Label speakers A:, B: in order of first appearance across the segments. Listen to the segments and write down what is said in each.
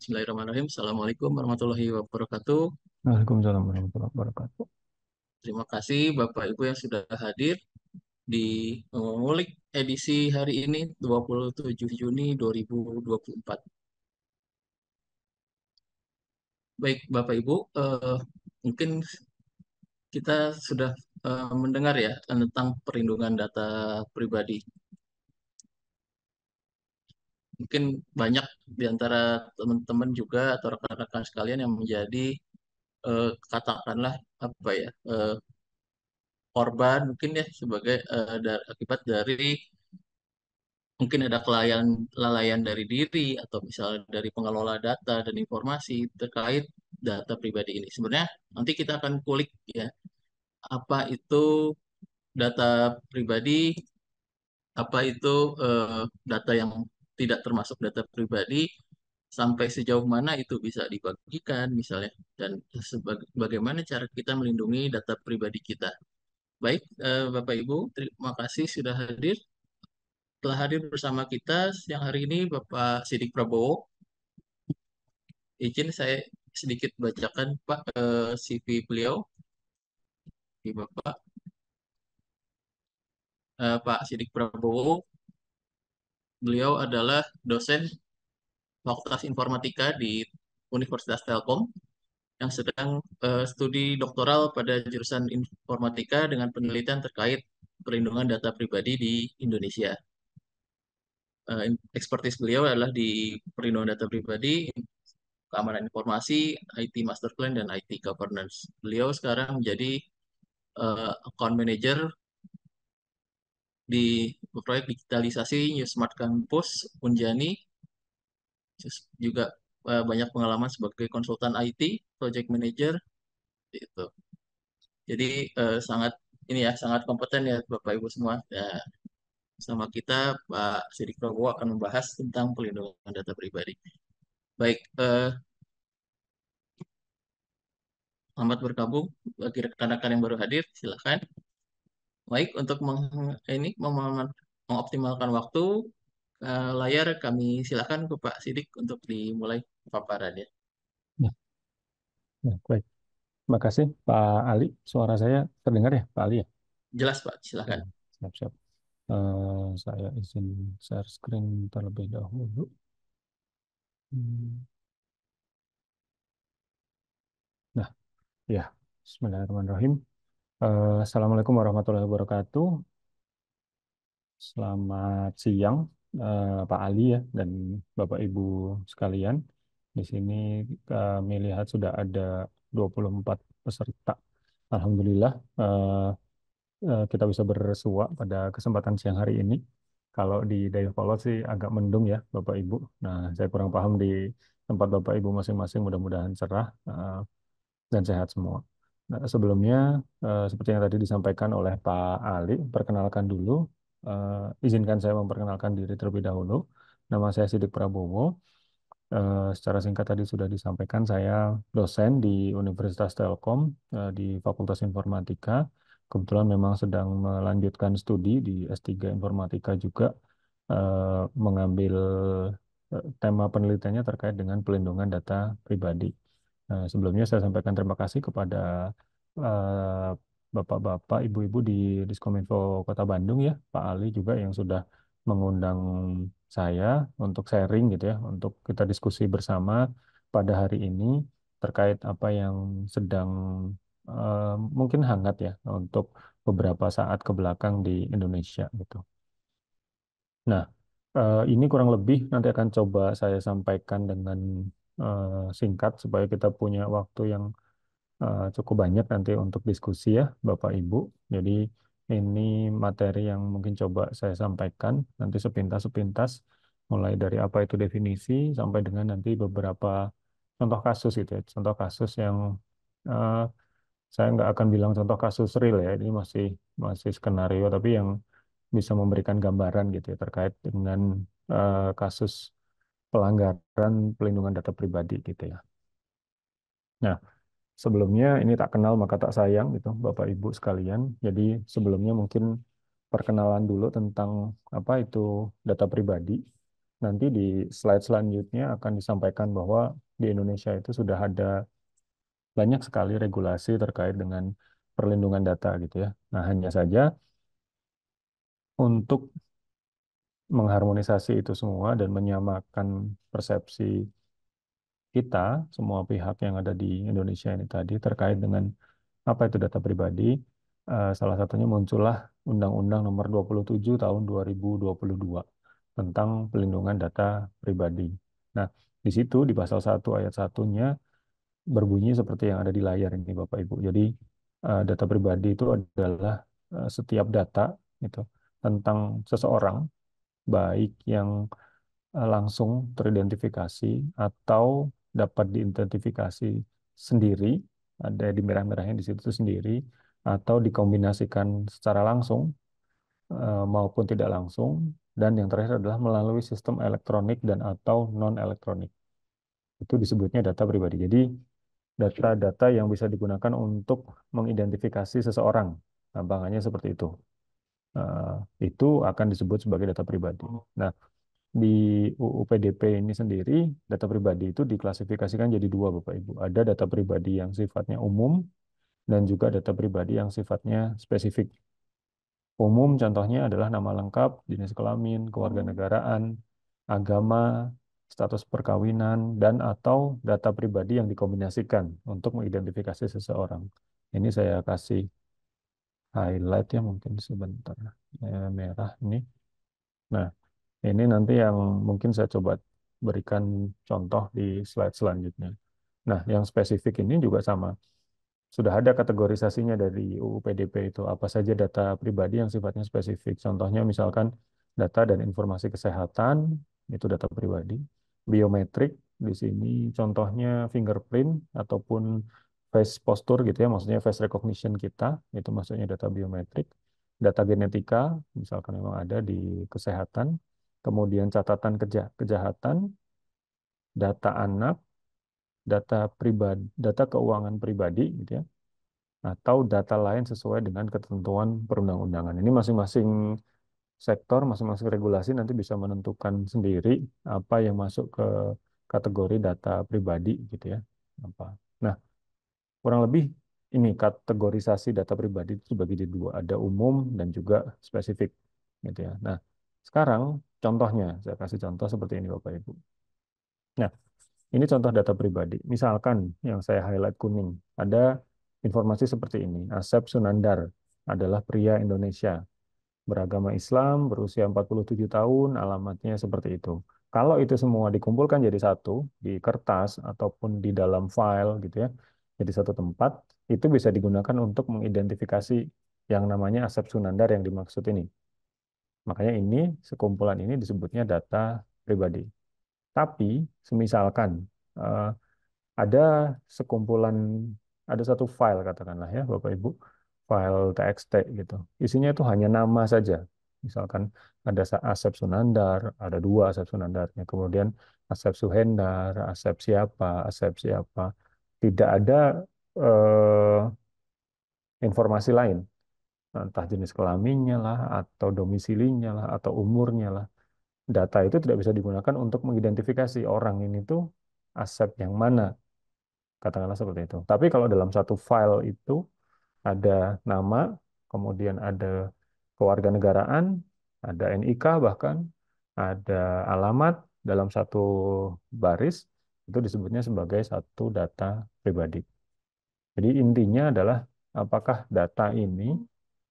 A: Bismillahirrahmanirrahim. Assalamualaikum warahmatullahi wabarakatuh.
B: Waalaikumsalam warahmatullahi wabarakatuh.
A: Terima kasih Bapak Ibu yang sudah hadir di mengulik edisi hari ini 27 Juni 2024. Baik Bapak Ibu, mungkin kita sudah mendengar ya tentang perlindungan data pribadi. Mungkin banyak di antara teman-teman juga atau rekan-rekan sekalian yang menjadi katakanlah apa ya korban mungkin ya sebagai akibat dari mungkin ada kelalaian dari diri atau misalnya dari pengelola data dan informasi terkait data pribadi ini. Sebenarnya nanti kita akan kulik ya apa itu data pribadi, apa itu data yang tidak termasuk data pribadi, sampai sejauh mana itu bisa dibagikan misalnya dan bagaimana cara kita melindungi data pribadi kita. Baik, Bapak Ibu, terima kasih sudah hadir. Telah hadir bersama kita siang hari ini Bapak Sidik Prabowo. Izin saya sedikit bacakan Pak CV beliau di Bapak. Pak Sidik Prabowo, beliau adalah dosen Fakultas Informatika di Universitas Telkom yang sedang studi doktoral pada jurusan informatika dengan penelitian terkait perlindungan data pribadi di Indonesia. Expertise beliau adalah di perlindungan data pribadi, keamanan informasi, IT Master Plan, dan IT Governance. Beliau sekarang menjadi account manager di proyek digitalisasi New Smart Campus Unjani, juga banyak pengalaman sebagai konsultan IT, project manager, itu. Jadi sangat ini ya sangat kompeten ya Bapak Ibu semua. Ya, sama kita Pak Sidik Prabowo akan membahas tentang pelindungan data pribadi. Baik, selamat bergabung bagi rekan-rekan yang baru hadir. Silakan. Baik, untuk mengoptimalkan waktu layar kami silakan ke Pak Sidik untuk dimulai paparannya.
B: Ya, ya, baik. Terima kasih Pak Ali. Suara saya terdengar ya, Pak Ali ya?
A: Jelas Pak,
B: Ya,
A: silakan.
B: siap-siap. Saya izin share screen terlebih dahulu. Hmm. Nah, ya, Bismillahirrahmanirrahim. Assalamualaikum warahmatullahi wabarakatuh. Selamat siang, Pak Ali ya, dan Bapak Ibu sekalian. Di sini kami lihat sudah ada 24 peserta. Alhamdulillah, kita bisa bersua pada kesempatan siang hari ini. Kalau di Dayakolot sih agak mendung ya, Bapak Ibu. Nah, saya kurang paham di tempat Bapak Ibu masing-masing. Mudah-mudahan cerah dan sehat semua. Nah, sebelumnya, seperti yang tadi disampaikan oleh Pak Ali, perkenalkan dulu. Izinkan saya memperkenalkan diri terlebih dahulu. Nama saya Sidik Prabowo. Secara singkat tadi sudah disampaikan, saya dosen di Universitas Telkom di Fakultas Informatika. Kebetulan memang sedang melanjutkan studi di S3 Informatika juga, mengambil tema penelitiannya terkait dengan pelindungan data pribadi. Sebelumnya saya sampaikan terima kasih kepada eh, Bapak-bapak, Ibu-ibu di Diskominfo Kota Bandung ya, Pak Ali juga yang sudah mengundang saya untuk sharing gitu ya, untuk kita diskusi bersama pada hari ini terkait apa yang sedang eh, mungkin hangat ya untuk beberapa saat ke belakang di Indonesia gitu. Nah, ini kurang lebih nanti akan coba saya sampaikan dengan singkat supaya kita punya waktu yang cukup banyak nanti untuk diskusi ya, Bapak Ibu. Jadi ini materi yang mungkin coba saya sampaikan nanti sepintas-sepintas, mulai dari apa itu definisi sampai dengan nanti beberapa contoh kasus gitu ya, contoh kasus yang eh, saya nggak akan bilang contoh kasus real ya, ini masih masih skenario, tapi yang bisa memberikan gambaran gitu ya terkait dengan kasus pelanggaran pelindungan data pribadi gitu ya. Nah, sebelumnya ini tak kenal maka tak sayang gitu Bapak Ibu sekalian. Jadi sebelumnya mungkin perkenalan dulu tentang apa itu data pribadi. nanti di slide selanjutnya akan disampaikan bahwa di Indonesia itu sudah ada banyak sekali regulasi terkait dengan perlindungan data gitu ya. Nah, hanya saja untuk mengharmonisasi itu semua dan menyamakan persepsi kita, semua pihak yang ada di Indonesia ini tadi terkait dengan apa itu data pribadi, salah satunya muncullah Undang-Undang Nomor 27 Tahun 2022 tentang pelindungan data pribadi. Nah, di situ di pasal 1 ayat 1-nya berbunyi seperti yang ada di layar ini Bapak Ibu. Jadi data pribadi itu adalah setiap data itu tentang seseorang, baik yang langsung teridentifikasi atau dapat diidentifikasi sendiri, ada di merah-merahnya di situ sendiri, atau dikombinasikan secara langsung maupun tidak langsung, dan yang terakhir adalah melalui sistem elektronik dan atau non-elektronik. Itu disebutnya data pribadi. Jadi data-data yang bisa digunakan untuk mengidentifikasi seseorang, gampangannya seperti itu. Itu akan disebut sebagai data pribadi. Nah, di UU PDP ini sendiri, data pribadi itu diklasifikasikan jadi dua, Bapak Ibu. Ada data pribadi yang sifatnya umum dan juga data pribadi yang sifatnya spesifik. Umum contohnya adalah nama lengkap, jenis kelamin, kewarganegaraan, agama, status perkawinan, dan atau data pribadi yang dikombinasikan untuk mengidentifikasi seseorang. Ini saya kasih highlight ya mungkin sebentar. Merah ini. Nah, ini nanti yang mungkin saya coba berikan contoh di slide selanjutnya. Nah, yang spesifik ini juga sama. Sudah ada kategorisasinya dari UU PDP itu. Apa saja data pribadi yang sifatnya spesifik. Contohnya misalkan data dan informasi kesehatan, itu data pribadi. Biometrik, di sini contohnya fingerprint ataupun face posture gitu ya, maksudnya face recognition kita, itu maksudnya data biometrik. Data genetika, misalkan memang ada di kesehatan. Kemudian catatan kejahatan, data anak, data pribadi, data keuangan pribadi gitu ya, atau data lain sesuai dengan ketentuan perundang-undangan. Ini masing-masing sektor, masing-masing regulasi nanti bisa menentukan sendiri apa yang masuk ke kategori data pribadi gitu ya. Apa. Nah, kurang lebih ini kategorisasi data pribadi itu dibagi di dua, ada umum dan juga spesifik gitu ya. Nah, sekarang contohnya, saya kasih contoh seperti ini Bapak Ibu. Nah, ini contoh data pribadi. Misalkan yang saya highlight kuning, ada informasi seperti ini. Asep Sunandar adalah pria Indonesia, beragama Islam, berusia 47 tahun, alamatnya seperti itu. Kalau itu semua dikumpulkan jadi satu, di kertas ataupun di dalam file gitu ya, jadi satu tempat, itu bisa digunakan untuk mengidentifikasi yang namanya Asep Sunandar yang dimaksud ini. Makanya ini, sekumpulan ini disebutnya data pribadi. Tapi, semisalkan eh, ada sekumpulan, ada satu file katakanlah ya Bapak Ibu, file TXT gitu. Isinya itu hanya nama saja. Misalkan ada Asep Sunandar, ada dua Asep Sunandarnya, kemudian Asep Suhendar, Asep siapa. Tidak ada eh, informasi lain, entah jenis kelaminnya lah, atau domisilinya lah, atau umurnya lah. Data itu tidak bisa digunakan untuk mengidentifikasi orang ini tuh Asep yang mana, katakanlah seperti itu. Tapi kalau dalam satu file itu ada nama, kemudian ada kewarganegaraan, ada NIK bahkan, ada alamat dalam satu baris, itu disebutnya sebagai satu data pribadi. Jadi intinya adalah apakah data ini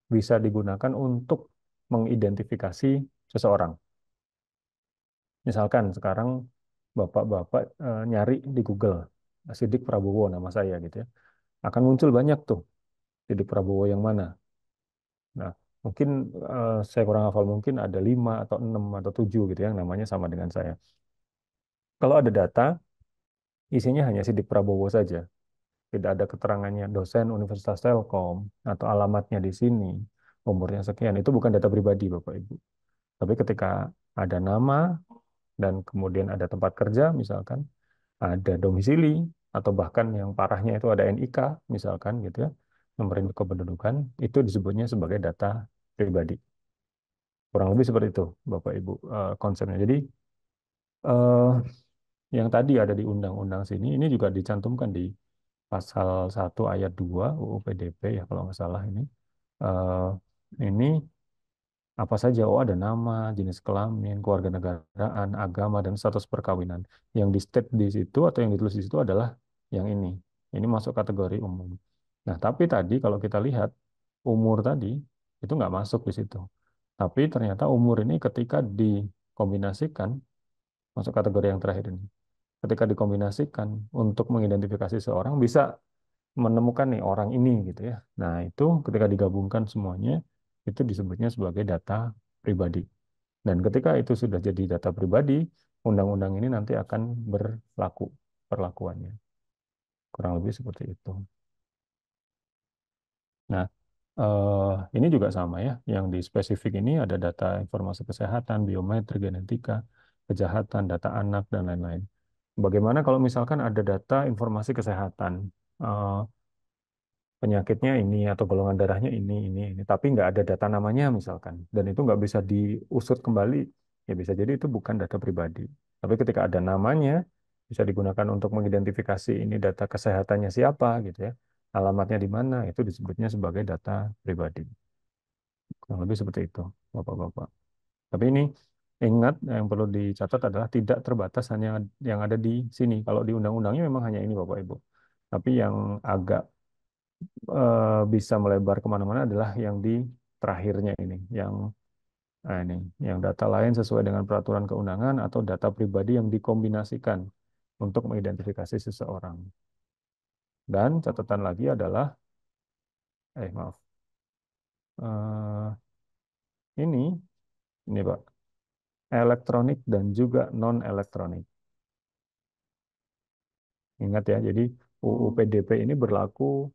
B: bisa digunakan untuk mengidentifikasi seseorang. Misalkan sekarang bapak-bapak nyari di Google, Sidik Prabowo nama saya gitu ya, akan muncul banyak tuh Sidik Prabowo yang mana. Nah, mungkin saya kurang hafal, mungkin ada 5 atau 6 atau 7 gitu yang namanya sama dengan saya. Kalau ada data, isinya hanya Sidik Prabowo saja. Tidak ada keterangannya dosen Universitas Telkom atau alamatnya di sini, umurnya sekian. Itu bukan data pribadi, Bapak Ibu. Tapi ketika ada nama dan kemudian ada tempat kerja, misalkan, ada domisili, atau bahkan yang parahnya itu ada NIK, misalkan gitu ya, nomor induk kependudukan, itu disebutnya sebagai data pribadi. Kurang lebih seperti itu, Bapak Ibu, konsepnya. Jadi Eh, yang tadi ada di undang-undang sini, ini juga dicantumkan di pasal 1 ayat 2 UU PDP ya kalau nggak salah ini. Eh, ini apa saja? Oh, ada nama, jenis kelamin, kewarganegaraan, agama, dan status perkawinan. Yang di state di situ atau yang ditulis di situ adalah yang ini. Ini masuk kategori umum. Nah, tapi tadi kalau kita lihat umur tadi itu nggak masuk di situ. Tapi ternyata umur ini ketika dikombinasikan masuk kategori yang terakhir ini. Ketika dikombinasikan untuk mengidentifikasi seorang bisa menemukan nih orang ini gitu ya. Nah, itu ketika digabungkan semuanya itu disebutnya sebagai data pribadi. Dan ketika itu sudah jadi data pribadi, undang-undang ini nanti akan berlaku perlakuannya. Kurang lebih seperti itu. Nah, ini juga sama ya. Yang di spesifik ini ada data informasi kesehatan, biometrik, genetika, kejahatan, data anak, dan lain-lain. Bagaimana kalau misalkan ada data informasi kesehatan? Eh, Penyakitnya ini atau golongan darahnya ini, tapi nggak ada data namanya misalkan, dan itu nggak bisa diusut kembali, ya bisa jadi itu bukan data pribadi. Tapi ketika ada namanya, bisa digunakan untuk mengidentifikasi ini data kesehatannya siapa gitu ya, alamatnya di mana, itu disebutnya sebagai data pribadi. Kurang lebih seperti itu, Bapak-bapak. Tapi ini ingat yang perlu dicatat adalah tidak terbatas hanya yang ada di sini. Kalau di undang-undangnya memang hanya ini Bapak Ibu. Tapi yang agak bisa melebar kemana-mana adalah yang di terakhirnya ini, ini, yang data lain sesuai dengan peraturan keundangan atau data pribadi yang dikombinasikan untuk mengidentifikasi seseorang. Dan catatan lagi adalah, maaf, eh, ini Pak, elektronik dan juga non elektronik. Ingat ya, jadi UU PDP ini berlaku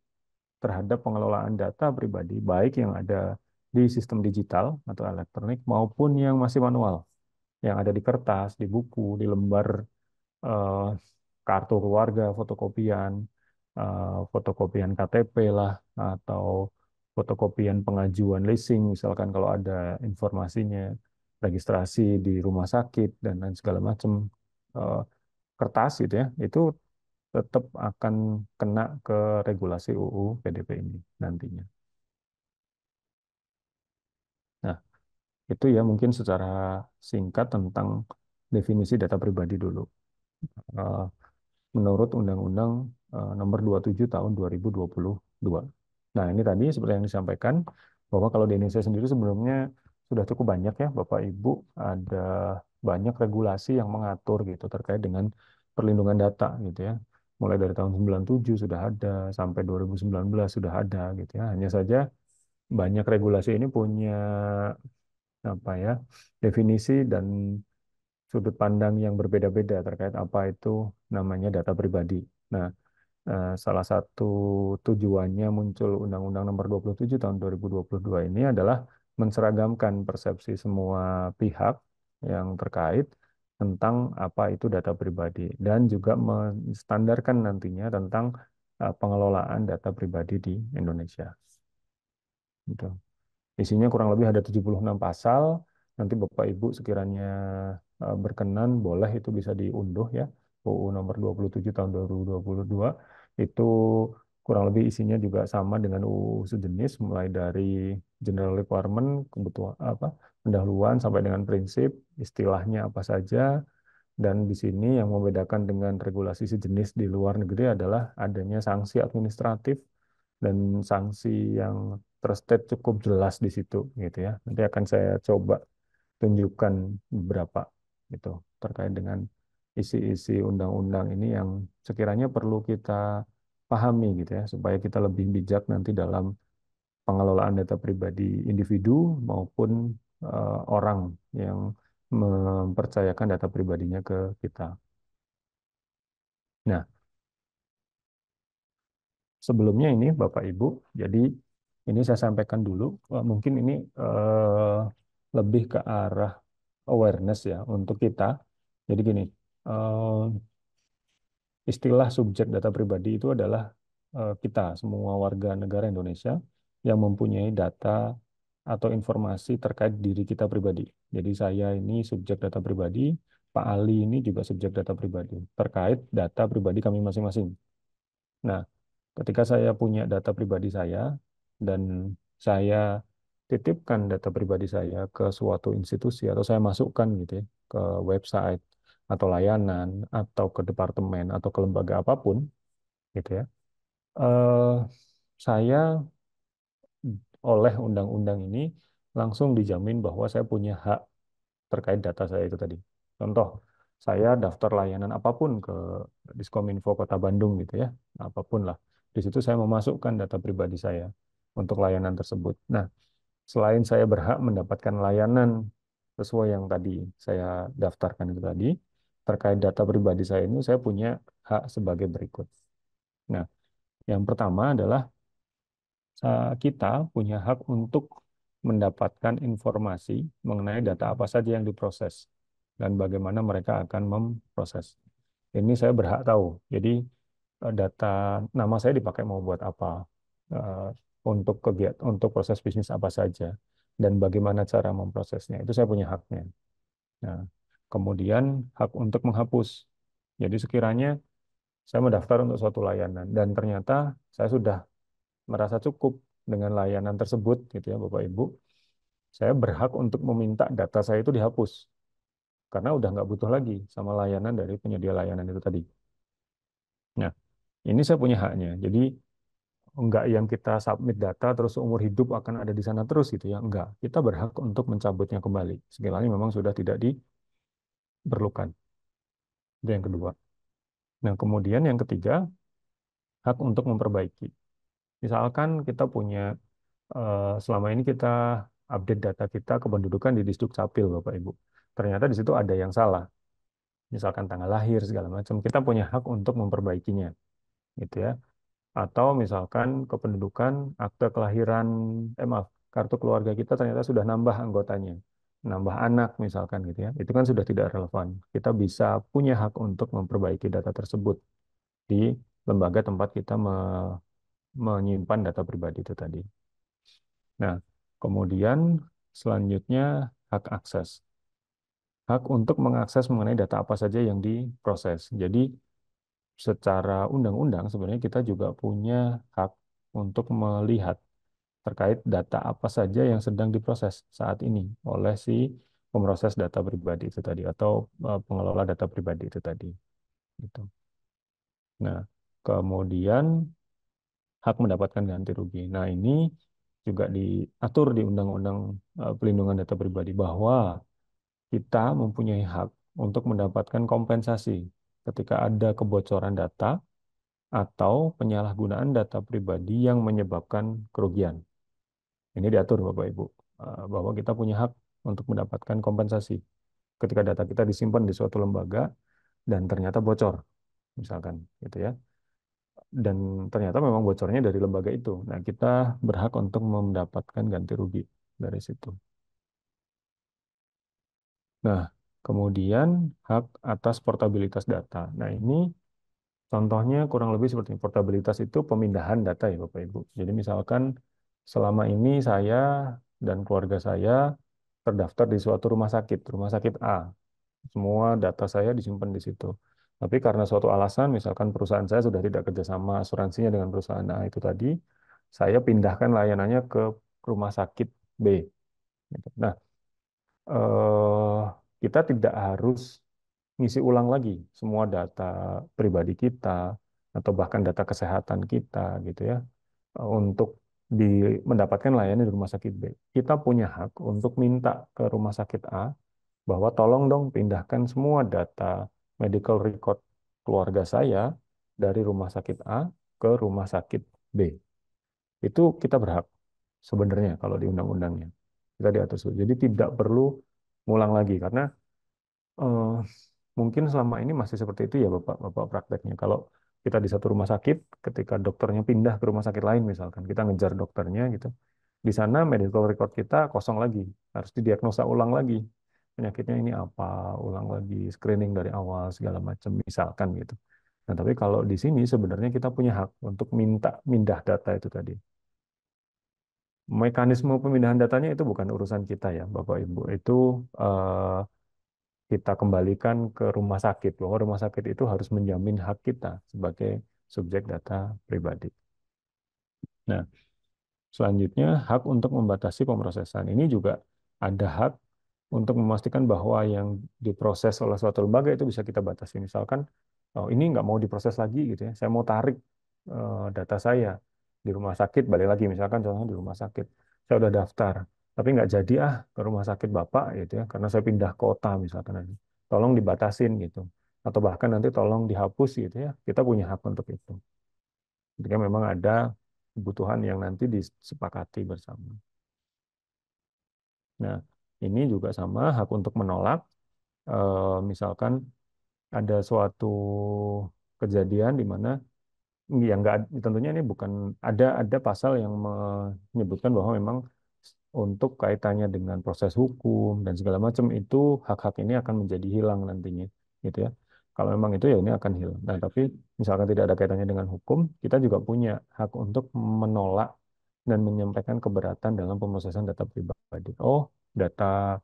B: terhadap pengelolaan data pribadi, baik yang ada di sistem digital atau elektronik maupun yang masih manual, yang ada di kertas, di buku, di lembar eh, kartu keluarga, fotokopian KTP lah, atau fotokopian pengajuan leasing, misalkan kalau ada informasinya, registrasi di rumah sakit, dan lain segala macam eh, kertas gitu ya, itu tetap akan kena ke regulasi UU PDP ini nantinya. Nah, itu ya mungkin secara singkat tentang definisi data pribadi dulu. Eh, Menurut Undang-Undang Nomor 27 Tahun 2022. Nah, ini tadi seperti yang disampaikan bahwa kalau di Indonesia sendiri sebelumnya sudah cukup banyak ya Bapak Ibu, ada banyak regulasi yang mengatur gitu terkait dengan perlindungan data gitu ya. Mulai dari tahun 97 sudah ada sampai 2019 sudah ada gitu ya. Hanya saja banyak regulasi ini punya apa ya, definisi dan sudut pandang yang berbeda-beda terkait apa itu namanya data pribadi. Nah, salah satu tujuannya muncul Undang-Undang Nomor 27 Tahun 2022 ini adalah menseragamkan persepsi semua pihak yang terkait tentang apa itu data pribadi dan juga menstandarkan nantinya tentang pengelolaan data pribadi di Indonesia. Gitu. Isinya kurang lebih ada 76 pasal. Nanti Bapak Ibu sekiranya berkenan, boleh itu bisa diunduh ya. UU nomor 27 tahun 2022 itu kurang lebih isinya juga sama dengan UU sejenis, mulai dari general requirement, kebutuhan apa, pendahuluan sampai dengan prinsip, istilahnya apa saja, dan di sini yang membedakan dengan regulasi sejenis di luar negeri adalah adanya sanksi administratif dan sanksi yang trusted cukup jelas di situ gitu ya. Nanti akan saya coba tunjukkan beberapa gitu terkait dengan isi-isi undang-undang ini yang sekiranya perlu kita pahami gitu ya supaya kita lebih bijak nanti dalam pengelolaan data pribadi individu maupun orang yang mempercayakan data pribadinya ke kita. Nah, sebelumnya ini Bapak Ibu, jadi ini saya sampaikan dulu, mungkin ini eh, lebih ke arah awareness ya untuk kita. Jadi gini, eh, istilah subjek data pribadi itu adalah kita, semua warga negara Indonesia yang mempunyai data atau informasi terkait diri kita pribadi. Jadi saya ini subjek data pribadi, Pak Ali ini juga subjek data pribadi terkait data pribadi kami masing-masing. Nah, ketika saya punya data pribadi saya dan saya titipkan data pribadi saya ke suatu institusi atau saya masukkan gitu ya ke website atau layanan atau ke departemen atau ke lembaga apapun gitu ya. eh, saya oleh undang-undang ini langsung dijamin bahwa saya punya hak terkait data saya itu tadi. Contoh, saya daftar layanan apapun ke Diskominfo Kota Bandung gitu ya, apapun lah. Di situ saya memasukkan data pribadi saya untuk layanan tersebut. Nah, selain saya berhak mendapatkan layanan sesuai yang tadi saya daftarkan itu tadi, terkait data pribadi saya ini saya punya hak sebagai berikut. Nah, yang pertama adalah kita punya hak untuk mendapatkan informasi mengenai data apa saja yang diproses dan bagaimana mereka akan memproses. Ini saya berhak tahu. Jadi data nama saya dipakai mau buat apa, eh, untuk kegiatan, untuk proses bisnis apa saja, dan bagaimana cara memprosesnya. Itu saya punya haknya. Nah, kemudian hak untuk menghapus. Jadi sekiranya saya mendaftar untuk suatu layanan dan ternyata saya sudah merasa cukup dengan layanan tersebut, gitu ya, Bapak Ibu, saya berhak untuk meminta data saya itu dihapus karena udah nggak butuh lagi sama layanan dari penyedia layanan itu tadi. Nah, ini saya punya haknya. Jadi enggak yang kita submit data terus seumur hidup akan ada di sana terus gitu ya. Enggak. Kita berhak untuk mencabutnya kembali. Sekiranya memang sudah tidak diperlukan. Itu yang kedua. Nah, kemudian yang ketiga, hak untuk memperbaiki. Misalkan kita punya, selama ini kita update data kita kependudukan di Disduk Capil, Bapak Ibu. Ternyata di situ ada yang salah. Misalkan tanggal lahir segala macam. Kita punya hak untuk memperbaikinya, gitu ya. Atau misalkan kependudukan, akte kelahiran, maaf, kartu keluarga kita ternyata sudah nambah anggotanya, nambah anak misalkan gitu ya, itu kan sudah tidak relevan. Kita bisa punya hak untuk memperbaiki data tersebut di lembaga tempat kita menyimpan data pribadi itu tadi. Nah, kemudian selanjutnya hak akses. Hak untuk mengakses mengenai data apa saja yang diproses. Jadi secara undang-undang sebenarnya kita juga punya hak untuk melihat terkait data apa saja yang sedang diproses saat ini oleh si pemroses data pribadi itu tadi atau pengelola data pribadi itu tadi gitu. Nah, kemudian hak mendapatkan ganti rugi. Nah, ini juga diatur di Undang-Undang Pelindungan Data Pribadi bahwa kita mempunyai hak untuk mendapatkan kompensasi ketika ada kebocoran data atau penyalahgunaan data pribadi yang menyebabkan kerugian. Ini diatur Bapak Ibu, bahwa kita punya hak untuk mendapatkan kompensasi ketika data kita disimpan di suatu lembaga dan ternyata bocor, misalkan, gitu ya. Dan ternyata memang bocornya dari lembaga itu. Nah, kita berhak untuk mendapatkan ganti rugi dari situ. Nah, kemudian hak atas portabilitas data. Nah, ini contohnya kurang lebih seperti ini. Portabilitas itu pemindahan data ya Bapak Ibu. Jadi misalkan selama ini saya dan keluarga saya terdaftar di suatu rumah sakit A. Semua data saya disimpan di situ. Tapi karena suatu alasan, misalkan perusahaan saya sudah tidak kerjasama asuransinya dengan perusahaan A itu tadi, saya pindahkan layanannya ke rumah sakit B. Gitu. Nah, eh, kita tidak harus ngisi ulang lagi semua data pribadi kita atau bahkan data kesehatan kita gitu ya untuk di mendapatkan layanan di rumah sakit B. Kita punya hak untuk minta ke rumah sakit A bahwa tolong dong pindahkan semua data medical record keluarga saya dari rumah sakit A ke rumah sakit B. Itu kita berhak sebenarnya kalau di undang-undangnya. Kita diatur. Jadi tidak perlu ngulang lagi karena eh, mungkin selama ini masih seperti itu ya Bapak prakteknya. Kalau kita di satu rumah sakit, ketika dokternya pindah ke rumah sakit lain misalkan, kita ngejar dokternya gitu. Di sana medical record kita kosong lagi, harus didiagnosa ulang lagi. Penyakitnya ini apa, ulang lagi screening dari awal segala macam misalkan gitu. Nah, tapi kalau di sini sebenarnya kita punya hak untuk minta mindah data itu tadi. Mekanisme pemindahan datanya itu bukan urusan kita ya, Bapak Ibu. Itu kita kembalikan ke rumah sakit, bahwa rumah sakit itu harus menjamin hak kita sebagai subjek data pribadi. Nah, selanjutnya, hak untuk membatasi pemrosesan. Ini juga ada hak untuk memastikan bahwa yang diproses oleh suatu lembaga itu bisa kita batasi. Misalkan, oh, ini nggak mau diproses lagi gitu ya, saya mau tarik data saya di rumah sakit, balik lagi misalkan contohnya di rumah sakit, saya udah daftar, tapi nggak jadi ke rumah sakit Bapak gitu ya, karena saya pindah kota misalkan nanti. Tolong dibatasin gitu. Atau bahkan nanti tolong dihapus gitu ya, kita punya hak untuk itu. Ketika memang ada kebutuhan yang nanti disepakati bersama. Nah, ini juga sama hak untuk menolak. Misalkan ada suatu kejadian di mana yang nggak, tentunya ini bukan, ada pasal yang menyebutkan bahwa memang untuk kaitannya dengan proses hukum dan segala macam itu hak-hak ini akan menjadi hilang nantinya, gitu ya. Kalau memang itu ya ini akan hilang. Nah, tapi misalkan tidak ada kaitannya dengan hukum, kita juga punya hak untuk menolak dan menyampaikan keberatan dalam pemrosesan data pribadi. Oh, data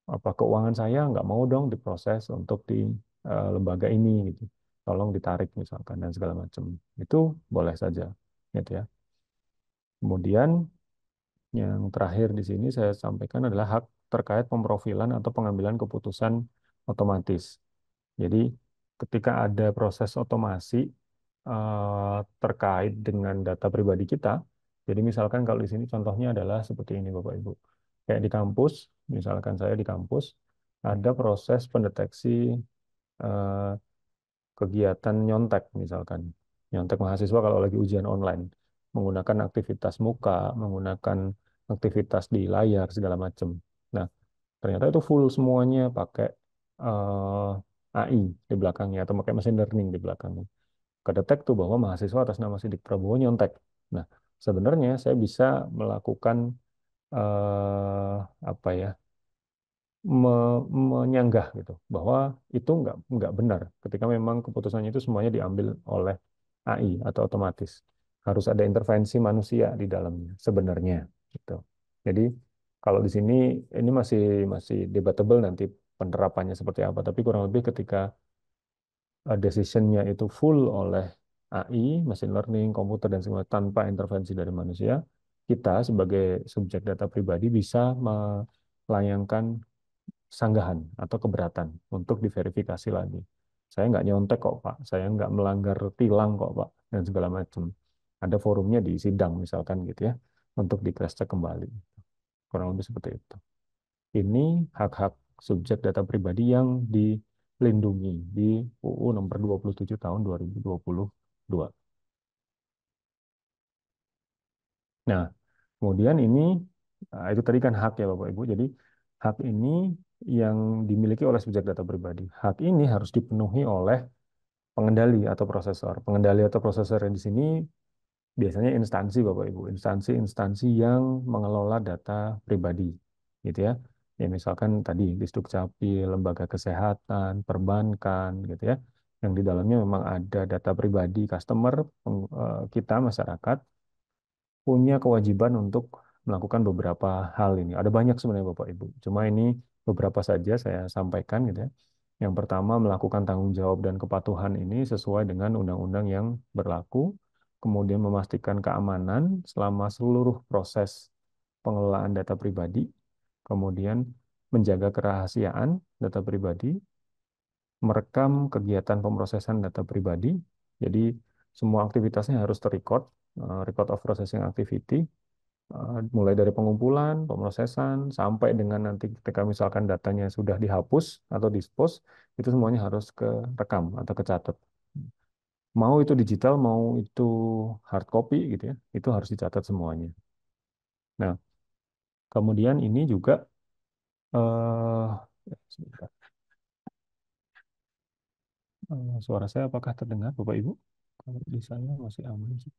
B: apa keuangan saya nggak mau dong diproses untuk di lembaga ini gitu. Tolong ditarik misalkan dan segala macam. Itu boleh saja, gitu ya. Kemudian yang terakhir di sini saya sampaikan adalah hak terkait pemrofilan atau pengambilan keputusan otomatis. Jadi ketika ada proses otomasi terkait dengan data pribadi kita, jadi misalkan kalau di sini contohnya adalah seperti ini Bapak Ibu. Kayak di kampus, misalkan saya di kampus, ada proses pendeteksi eh, kegiatan nyontek misalkan. Nyontek mahasiswa kalau lagi ujian online, menggunakan aktivitas muka, menggunakan aktivitas di layar segala macam. Nah, ternyata itu full semuanya pakai AI di belakangnya atau pakai machine learning di belakangnya. Kedetek tuh bahwa mahasiswa atas nama Sidik Prabowo nyontek. Nah, sebenarnya saya bisa melakukan eh, apa ya, menyanggah gitu bahwa itu nggak benar ketika memang keputusannya itu semuanya diambil oleh AI atau otomatis, harus ada intervensi manusia di dalamnya sebenarnya gitu. Jadi kalau di sini ini masih masih debatable nanti penerapannya seperti apa, tapi kurang lebih ketika decision-nya itu full oleh AI, machine learning, komputer dan semua tanpa intervensi dari manusia, kita sebagai subjek data pribadi bisa melayangkan sanggahan atau keberatan untuk diverifikasi lagi. Saya nggak nyontek kok Pak, saya nggak melanggar tilang kok Pak, dan segala macam. Ada forumnya di sidang misalkan gitu ya, untuk di cross check kembali. Kurang lebih seperti itu. Ini hak-hak subjek data pribadi yang dilindungi di UU nomor 27 tahun 2022. Nah, kemudian ini, itu tadi kan hak ya Bapak Ibu. Jadi hak ini yang dimiliki oleh subjek data pribadi. Hak ini harus dipenuhi oleh pengendali atau prosesor. Pengendali atau prosesor yang di sini biasanya instansi Bapak Ibu, instansi-instansi yang mengelola data pribadi, gitu ya. Ya misalkan tadi di Dukcapil, lembaga kesehatan, perbankan, gitu ya. Yang di dalamnya memang ada data pribadi customer kita masyarakat punya kewajiban untuk melakukan beberapa hal ini. Ada banyak sebenarnya Bapak Ibu. Cuma ini beberapa saja saya sampaikan gitu ya. Yang pertama, melakukan tanggung jawab dan kepatuhan ini sesuai dengan undang-undang yang berlaku. Kemudian memastikan keamanan selama seluruh proses pengelolaan data pribadi. Kemudian menjaga kerahasiaan data pribadi, merekam kegiatan pemrosesan data pribadi. Jadi semua aktivitasnya harus terrecord, record of processing activity, mulai dari pengumpulan, pemrosesan, sampai dengan nanti ketika misalkan datanya sudah dihapus atau dispose, itu semuanya harus ke rekam atau kecatat. Mau itu digital, mau itu hard copy gitu ya, itu harus dicatat semuanya. Nah, kemudian ini juga sebentar. Suara saya apakah terdengar, Bapak Ibu? Kalau di sana masih aman sih.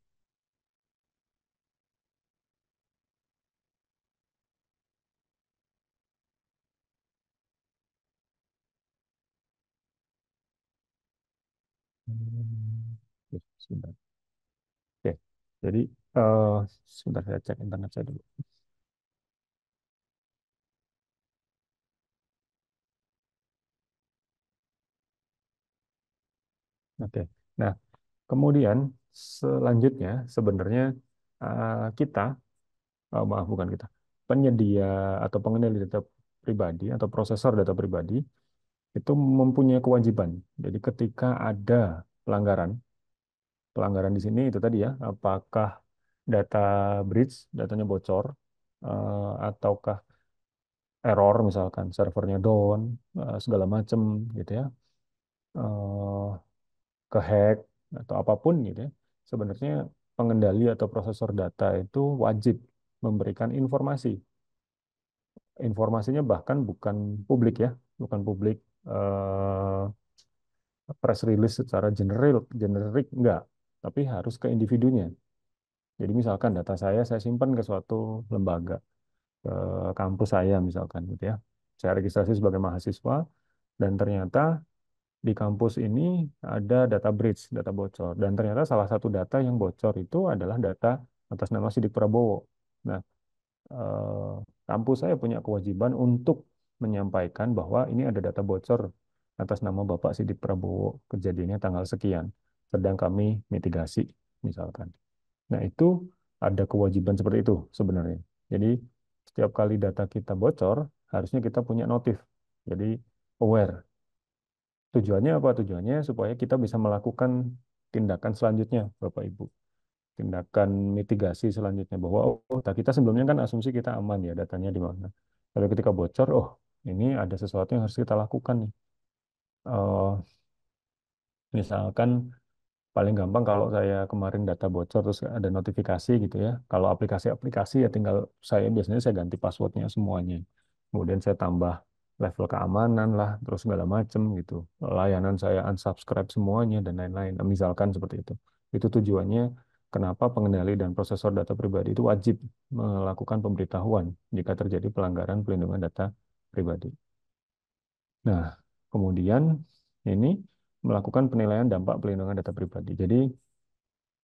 B: Ya, sebentar. Oke, jadi eh, sebentar saya cek internet saya dulu. Oke. Nah, kemudian selanjutnya sebenarnya kita, maaf bukan kita, penyedia atau pengendali data pribadi atau prosesor data pribadi itu mempunyai kewajiban. Jadi ketika ada pelanggaran, pelanggaran di sini itu tadi ya, apakah data breach, datanya bocor, ataukah error misalkan servernya down, segala macam gitu ya, eh, kehack atau apapun gitu ya. Sebenarnya pengendali atau prosesor data itu wajib memberikan informasi. Informasinya bahkan bukan publik ya, bukan publik, eh, press release secara generik enggak, tapi harus ke individunya. Jadi misalkan data saya simpan ke suatu lembaga, ke kampus saya misalkan gitu ya. Saya registrasi sebagai mahasiswa dan ternyata di kampus ini ada data breach, data bocor. Dan ternyata salah satu data yang bocor itu adalah data atas nama Sidik Prabowo. Nah, eh, kampus saya punya kewajiban untuk menyampaikan bahwa ini ada data bocor atas nama Bapak Sidik Prabowo. Kejadiannya tanggal sekian. Sedang kami mitigasi, misalkan. Nah, itu ada kewajiban seperti itu sebenarnya. Jadi, setiap kali data kita bocor, harusnya kita punya notif. Jadi, aware. Tujuannya apa? Tujuannya supaya kita bisa melakukan tindakan selanjutnya, Bapak Ibu. Tindakan mitigasi selanjutnya bahwa kita sebelumnya kan asumsi kita aman ya, datanya di mana. Lalu ketika bocor, oh ini ada sesuatu yang harus kita lakukan nih. Eh, Misalkan paling gampang kalau saya kemarin data bocor terus ada notifikasi gitu ya. Kalau aplikasi-aplikasi ya tinggal saya biasanya saya ganti passwordnya semuanya. Kemudian saya tambah level keamanan lah, terus segala macam gitu. Layanan saya unsubscribe semuanya dan lain-lain. Misalkan seperti itu. Itu tujuannya kenapa pengendali dan prosesor data pribadi itu wajib melakukan pemberitahuan jika terjadi pelanggaran pelindungan data pribadi. Nah, kemudian ini melakukan penilaian dampak pelindungan data pribadi. Jadi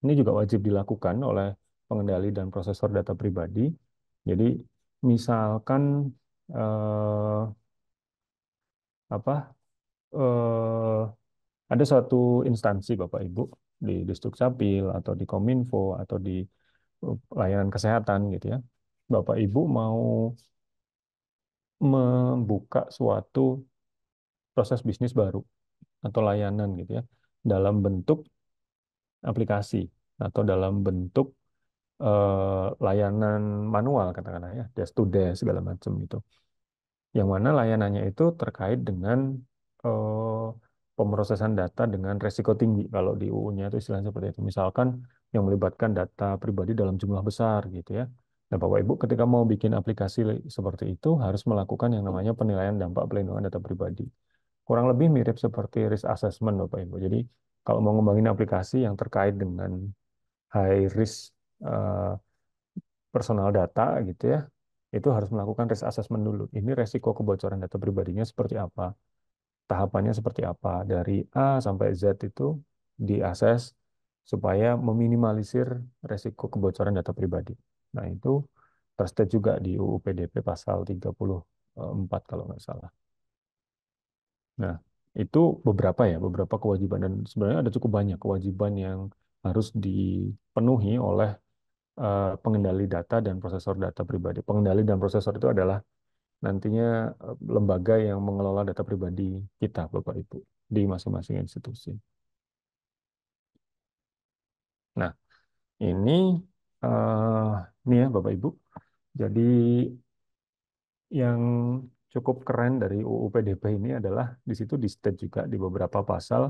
B: ini juga wajib dilakukan oleh pengendali dan prosesor data pribadi. Jadi misalkan eh, apa eh, ada suatu instansi Bapak Ibu di Dukcapil atau di Kominfo atau di layanan kesehatan gitu ya. Bapak Ibu mau membuka suatu proses bisnis baru atau layanan gitu ya dalam bentuk aplikasi atau dalam bentuk layanan manual katakanlah ya, desk to desk segala macam itu. Yang mana layanannya itu terkait dengan eh, pemrosesan data dengan resiko tinggi. Kalau di UU-nya itu istilahnya seperti itu. Misalkan yang melibatkan data pribadi dalam jumlah besar gitu ya. Nah, Bapak Ibu ketika mau bikin aplikasi seperti itu harus melakukan yang namanya penilaian dampak pelindungan data pribadi. Kurang lebih mirip seperti risk assessment Bapak Ibu. Jadi kalau mau ngembangin aplikasi yang terkait dengan high risk eh, personal data gitu ya, itu harus melakukan risk assessment dulu. Ini resiko kebocoran data pribadinya seperti apa, tahapannya seperti apa, dari A sampai Z itu diakses supaya meminimalisir resiko kebocoran data pribadi. Nah, itu terstate juga di UU PDP pasal 34 kalau nggak salah. Nah, itu beberapa kewajiban dan sebenarnya ada cukup banyak kewajiban yang harus dipenuhi oleh pengendali data dan prosesor data pribadi. Pengendali dan prosesor itu adalah nantinya lembaga yang mengelola data pribadi kita, Bapak Ibu, di masing-masing institusi. Nah, ini eh ini ya Bapak Ibu. Jadi yang cukup keren dari UU PDP ini adalah di situ di state juga di beberapa pasal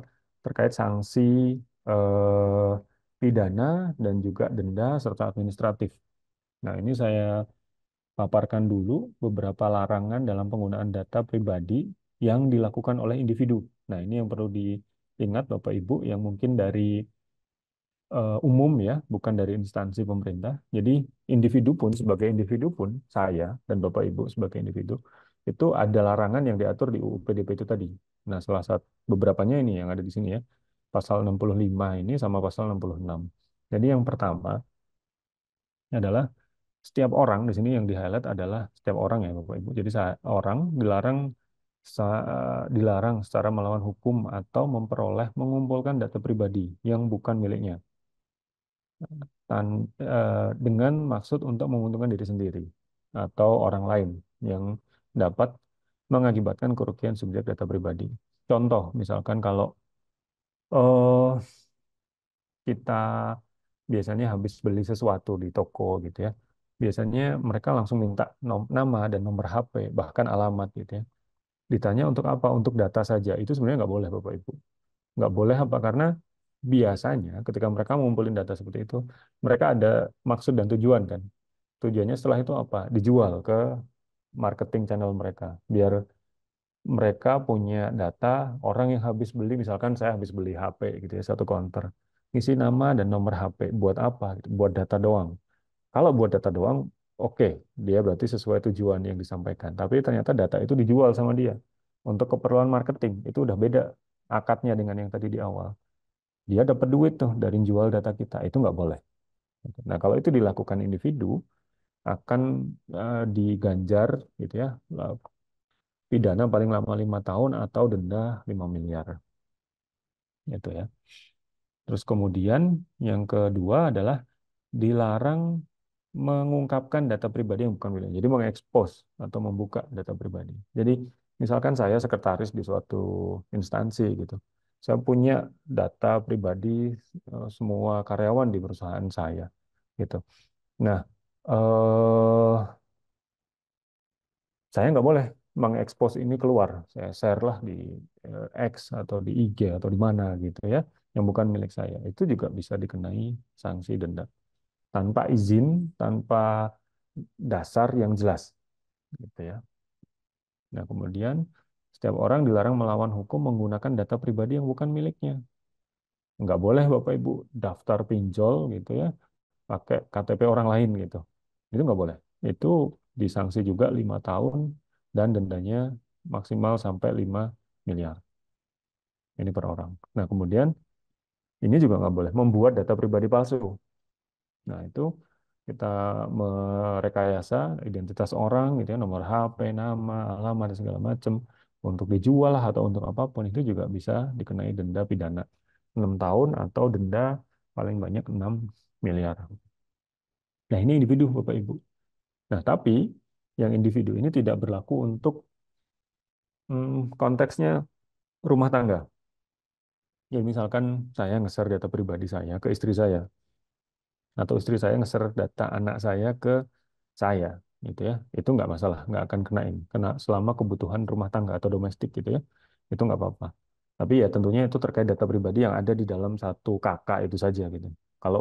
B: terkait sanksi eh, pidana dan juga denda serta administratif. Nah, ini saya paparkan dulu beberapa larangan dalam penggunaan data pribadi yang dilakukan oleh individu. Nah, ini yang perlu diingat Bapak Ibu yang mungkin dari umum ya, bukan dari instansi pemerintah. Jadi individu pun sebagai individu pun saya dan Bapak Ibu sebagai individu itu ada larangan yang diatur di UU PDP itu tadi. Nah, salah satu beberapanya ini yang ada di sini ya. Pasal 65 ini sama pasal 66. Jadi yang pertama adalah setiap orang di sini yang di highlight adalah setiap orang ya Bapak Ibu. Jadi orang dilarang dilarang secara melawan hukum atau memperoleh mengumpulkan data pribadi yang bukan miliknya dengan maksud untuk menguntungkan diri sendiri atau orang lain yang dapat mengakibatkan kerugian subjek data pribadi. Contoh, misalkan kalau eh, kita biasanya habis beli sesuatu di toko gitu ya, biasanya mereka langsung minta nama dan nomor HP, bahkan alamat gitu ya. Ditanya untuk apa? Untuk data saja. Itu sebenarnya nggak boleh, Bapak Ibu. Nggak boleh apa? Karena biasanya ketika mereka mengumpulin data seperti itu, mereka ada maksud dan tujuan kan. Tujuannya setelah itu apa? Dijual ke marketing channel mereka. Biar mereka punya data orang yang habis beli, misalkan saya habis beli HP gitu ya, satu counter. Ngisi nama dan nomor HP. Buat apa? Gitu. Buat data doang. Kalau buat data doang, oke, dia berarti sesuai tujuan yang disampaikan. Tapi ternyata data itu dijual sama dia untuk keperluan marketing. Itu udah beda akadnya dengan yang tadi di awal. Dia dapat duit tuh dari jual data kita. Itu nggak boleh. Nah, kalau itu dilakukan individu, akan diganjar gitu ya, pidana paling lama 5 tahun atau denda 5 miliar. Itu ya. Terus kemudian yang kedua adalah dilarang mengungkapkan data pribadi yang bukan miliknya. Jadi mengekspos atau membuka data pribadi. Jadi misalkan saya sekretaris di suatu instansi gitu. Saya punya data pribadi semua karyawan di perusahaan saya gitu. Nah, eh, saya nggak boleh mengekspos ini keluar. Saya share lah di X atau di IG atau di mana gitu ya, yang bukan milik saya. Itu juga bisa dikenai sanksi denda tanpa izin, tanpa dasar yang jelas, gitu ya. Nah, kemudian setiap orang dilarang melawan hukum menggunakan data pribadi yang bukan miliknya. Nggak boleh Bapak Ibu daftar pinjol gitu ya, pakai KTP orang lain gitu. Itu nggak boleh. Itu disanksi juga 5 tahun dan dendanya maksimal sampai 5 miliar. Ini per orang. Nah, kemudian ini juga nggak boleh membuat data pribadi palsu. Nah, itu kita merekayasa identitas orang gitu ya, nomor HP, nama, alamat, dan segala macam untuk dijual lah atau untuk apapun itu juga bisa dikenai denda pidana 6 tahun atau denda paling banyak 6 miliar. Nah, ini individu Bapak Ibu. Nah, tapi yang individu ini tidak berlaku untuk konteksnya rumah tangga. Ya, misalkan saya nge-share data pribadi saya ke istri saya, atau istri saya nge-share data anak saya ke saya, gitu ya, itu nggak masalah, nggak akan kena ini, kena selama kebutuhan rumah tangga atau domestik gitu ya, itu nggak apa-apa. Tapi ya tentunya itu terkait data pribadi yang ada di dalam satu kakak itu saja gitu. Kalau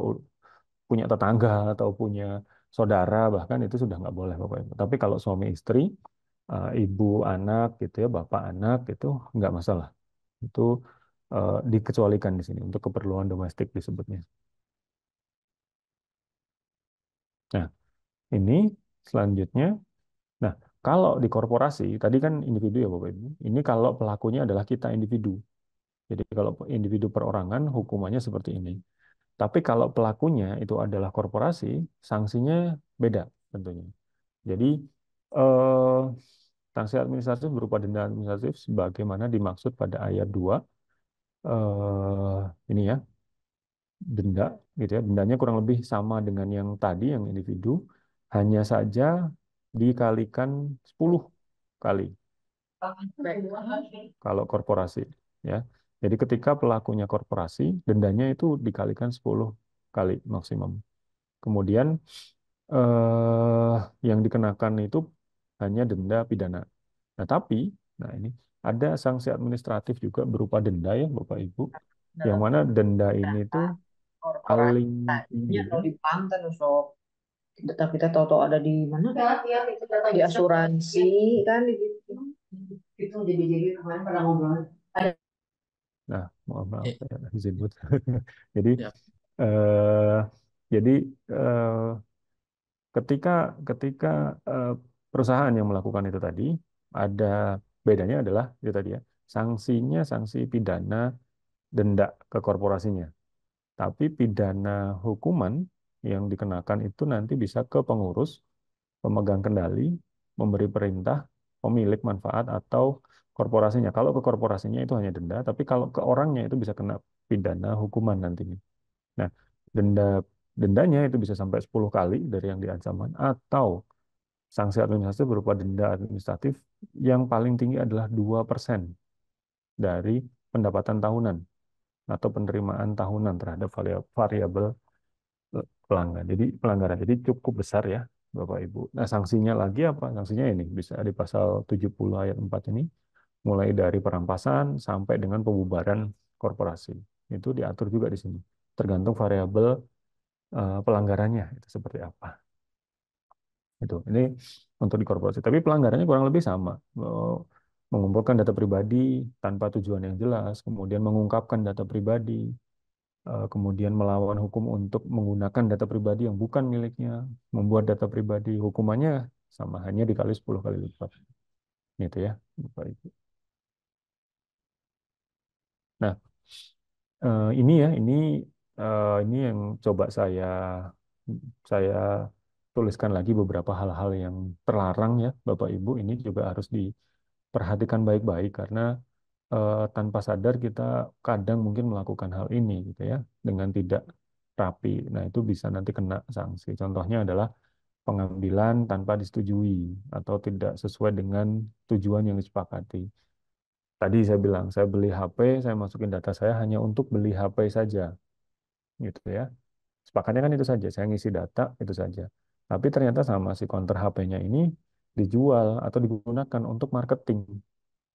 B: punya tetangga atau punya saudara bahkan itu sudah nggak boleh Bapak Ibu. Tapi kalau suami istri, ibu anak gitu ya, bapak anak itu nggak masalah. Itu dikecualikan di sini untuk keperluan domestik disebutnya. Nah, ini selanjutnya. Nah, kalau di korporasi, tadi kan individu ya Bapak Ibu. Ini kalau pelakunya adalah kita individu. Jadi kalau individu perorangan, hukumannya seperti ini. Tapi kalau pelakunya itu adalah korporasi, sanksinya beda tentunya. Jadi, eh, sanksi administratif berupa denda administratif sebagaimana dimaksud pada ayat 2. Ini ya, denda gitu ya. Dendanya kurang lebih sama dengan yang tadi, yang individu. Hanya saja dikalikan 10 kali kalau korporasi ya. Jadi ketika pelakunya korporasi, dendanya itu dikalikan 10 kali maksimum. Kemudian eh, yang dikenakan itu hanya denda pidana. Nah, tapi nah ini ada sanksi administratif juga berupa denda ya Bapak Ibu. Yang mana denda ini tuh paling
C: korporasinya
B: tinggi
C: atau di Banten so kita tahu-tahu ada di mana di asuransi kan gitu itu jadi kemarin pernah ngobrol ada.
B: nah mohon maaf
A: Eh,
B: ya, izin Bud. Jadi
A: ya,
B: eh, jadi eh, ketika ketika eh, perusahaan yang melakukan itu tadi ada bedanya adalah itu tadi ya, sanksinya sanksi pidana denda ke korporasinya, tapi pidana hukuman yang dikenakan itu nanti bisa ke pengurus, pemegang kendali, memberi perintah, pemilik manfaat atau korporasinya. Kalau ke korporasinya itu hanya denda, tapi kalau ke orangnya itu bisa kena pidana hukuman nantinya. Nah, denda dendanya itu bisa sampai 10 kali dari yang diancaman atau sanksi administratif berupa denda administratif yang paling tinggi adalah 2% dari pendapatan tahunan atau penerimaan tahunan terhadap variabel pelanggan. Jadi pelanggaran. Jadi cukup besar ya, Bapak Ibu. Nah, sanksinya lagi apa? Sanksinya ini bisa di pasal 70 ayat 4 ini mulai dari perampasan sampai dengan pembubaran korporasi. Itu diatur juga di sini. Tergantung variabel pelanggarannya itu seperti apa. Itu. Ini untuk di korporasi. Tapi pelanggarannya kurang lebih sama. Mengumpulkan data pribadi tanpa tujuan yang jelas, kemudian mengungkapkan data pribadi, kemudian melawan hukum untuk menggunakan data pribadi yang bukan miliknya, membuat data pribadi, hukumannya sama, hanya dikali 10 kali lipat. Gitu ya, Bapak Ibu. Nah, ini ya, ini yang coba saya tuliskan lagi beberapa hal-hal yang terlarang ya, Bapak Ibu. Ini juga harus diperhatikan baik-baik karena tanpa sadar kita kadang mungkin melakukan hal ini gitu ya dengan tidak rapi. Nah, itu bisa nanti kena sanksi. Contohnya adalah pengambilan tanpa disetujui atau tidak sesuai dengan tujuan yang disepakati. Tadi saya bilang, saya beli HP, saya masukin data saya hanya untuk beli HP saja, gitu ya. Sepakatnya kan itu saja, saya ngisi data itu saja. Tapi ternyata sama si counter HP-nya ini dijual atau digunakan untuk marketing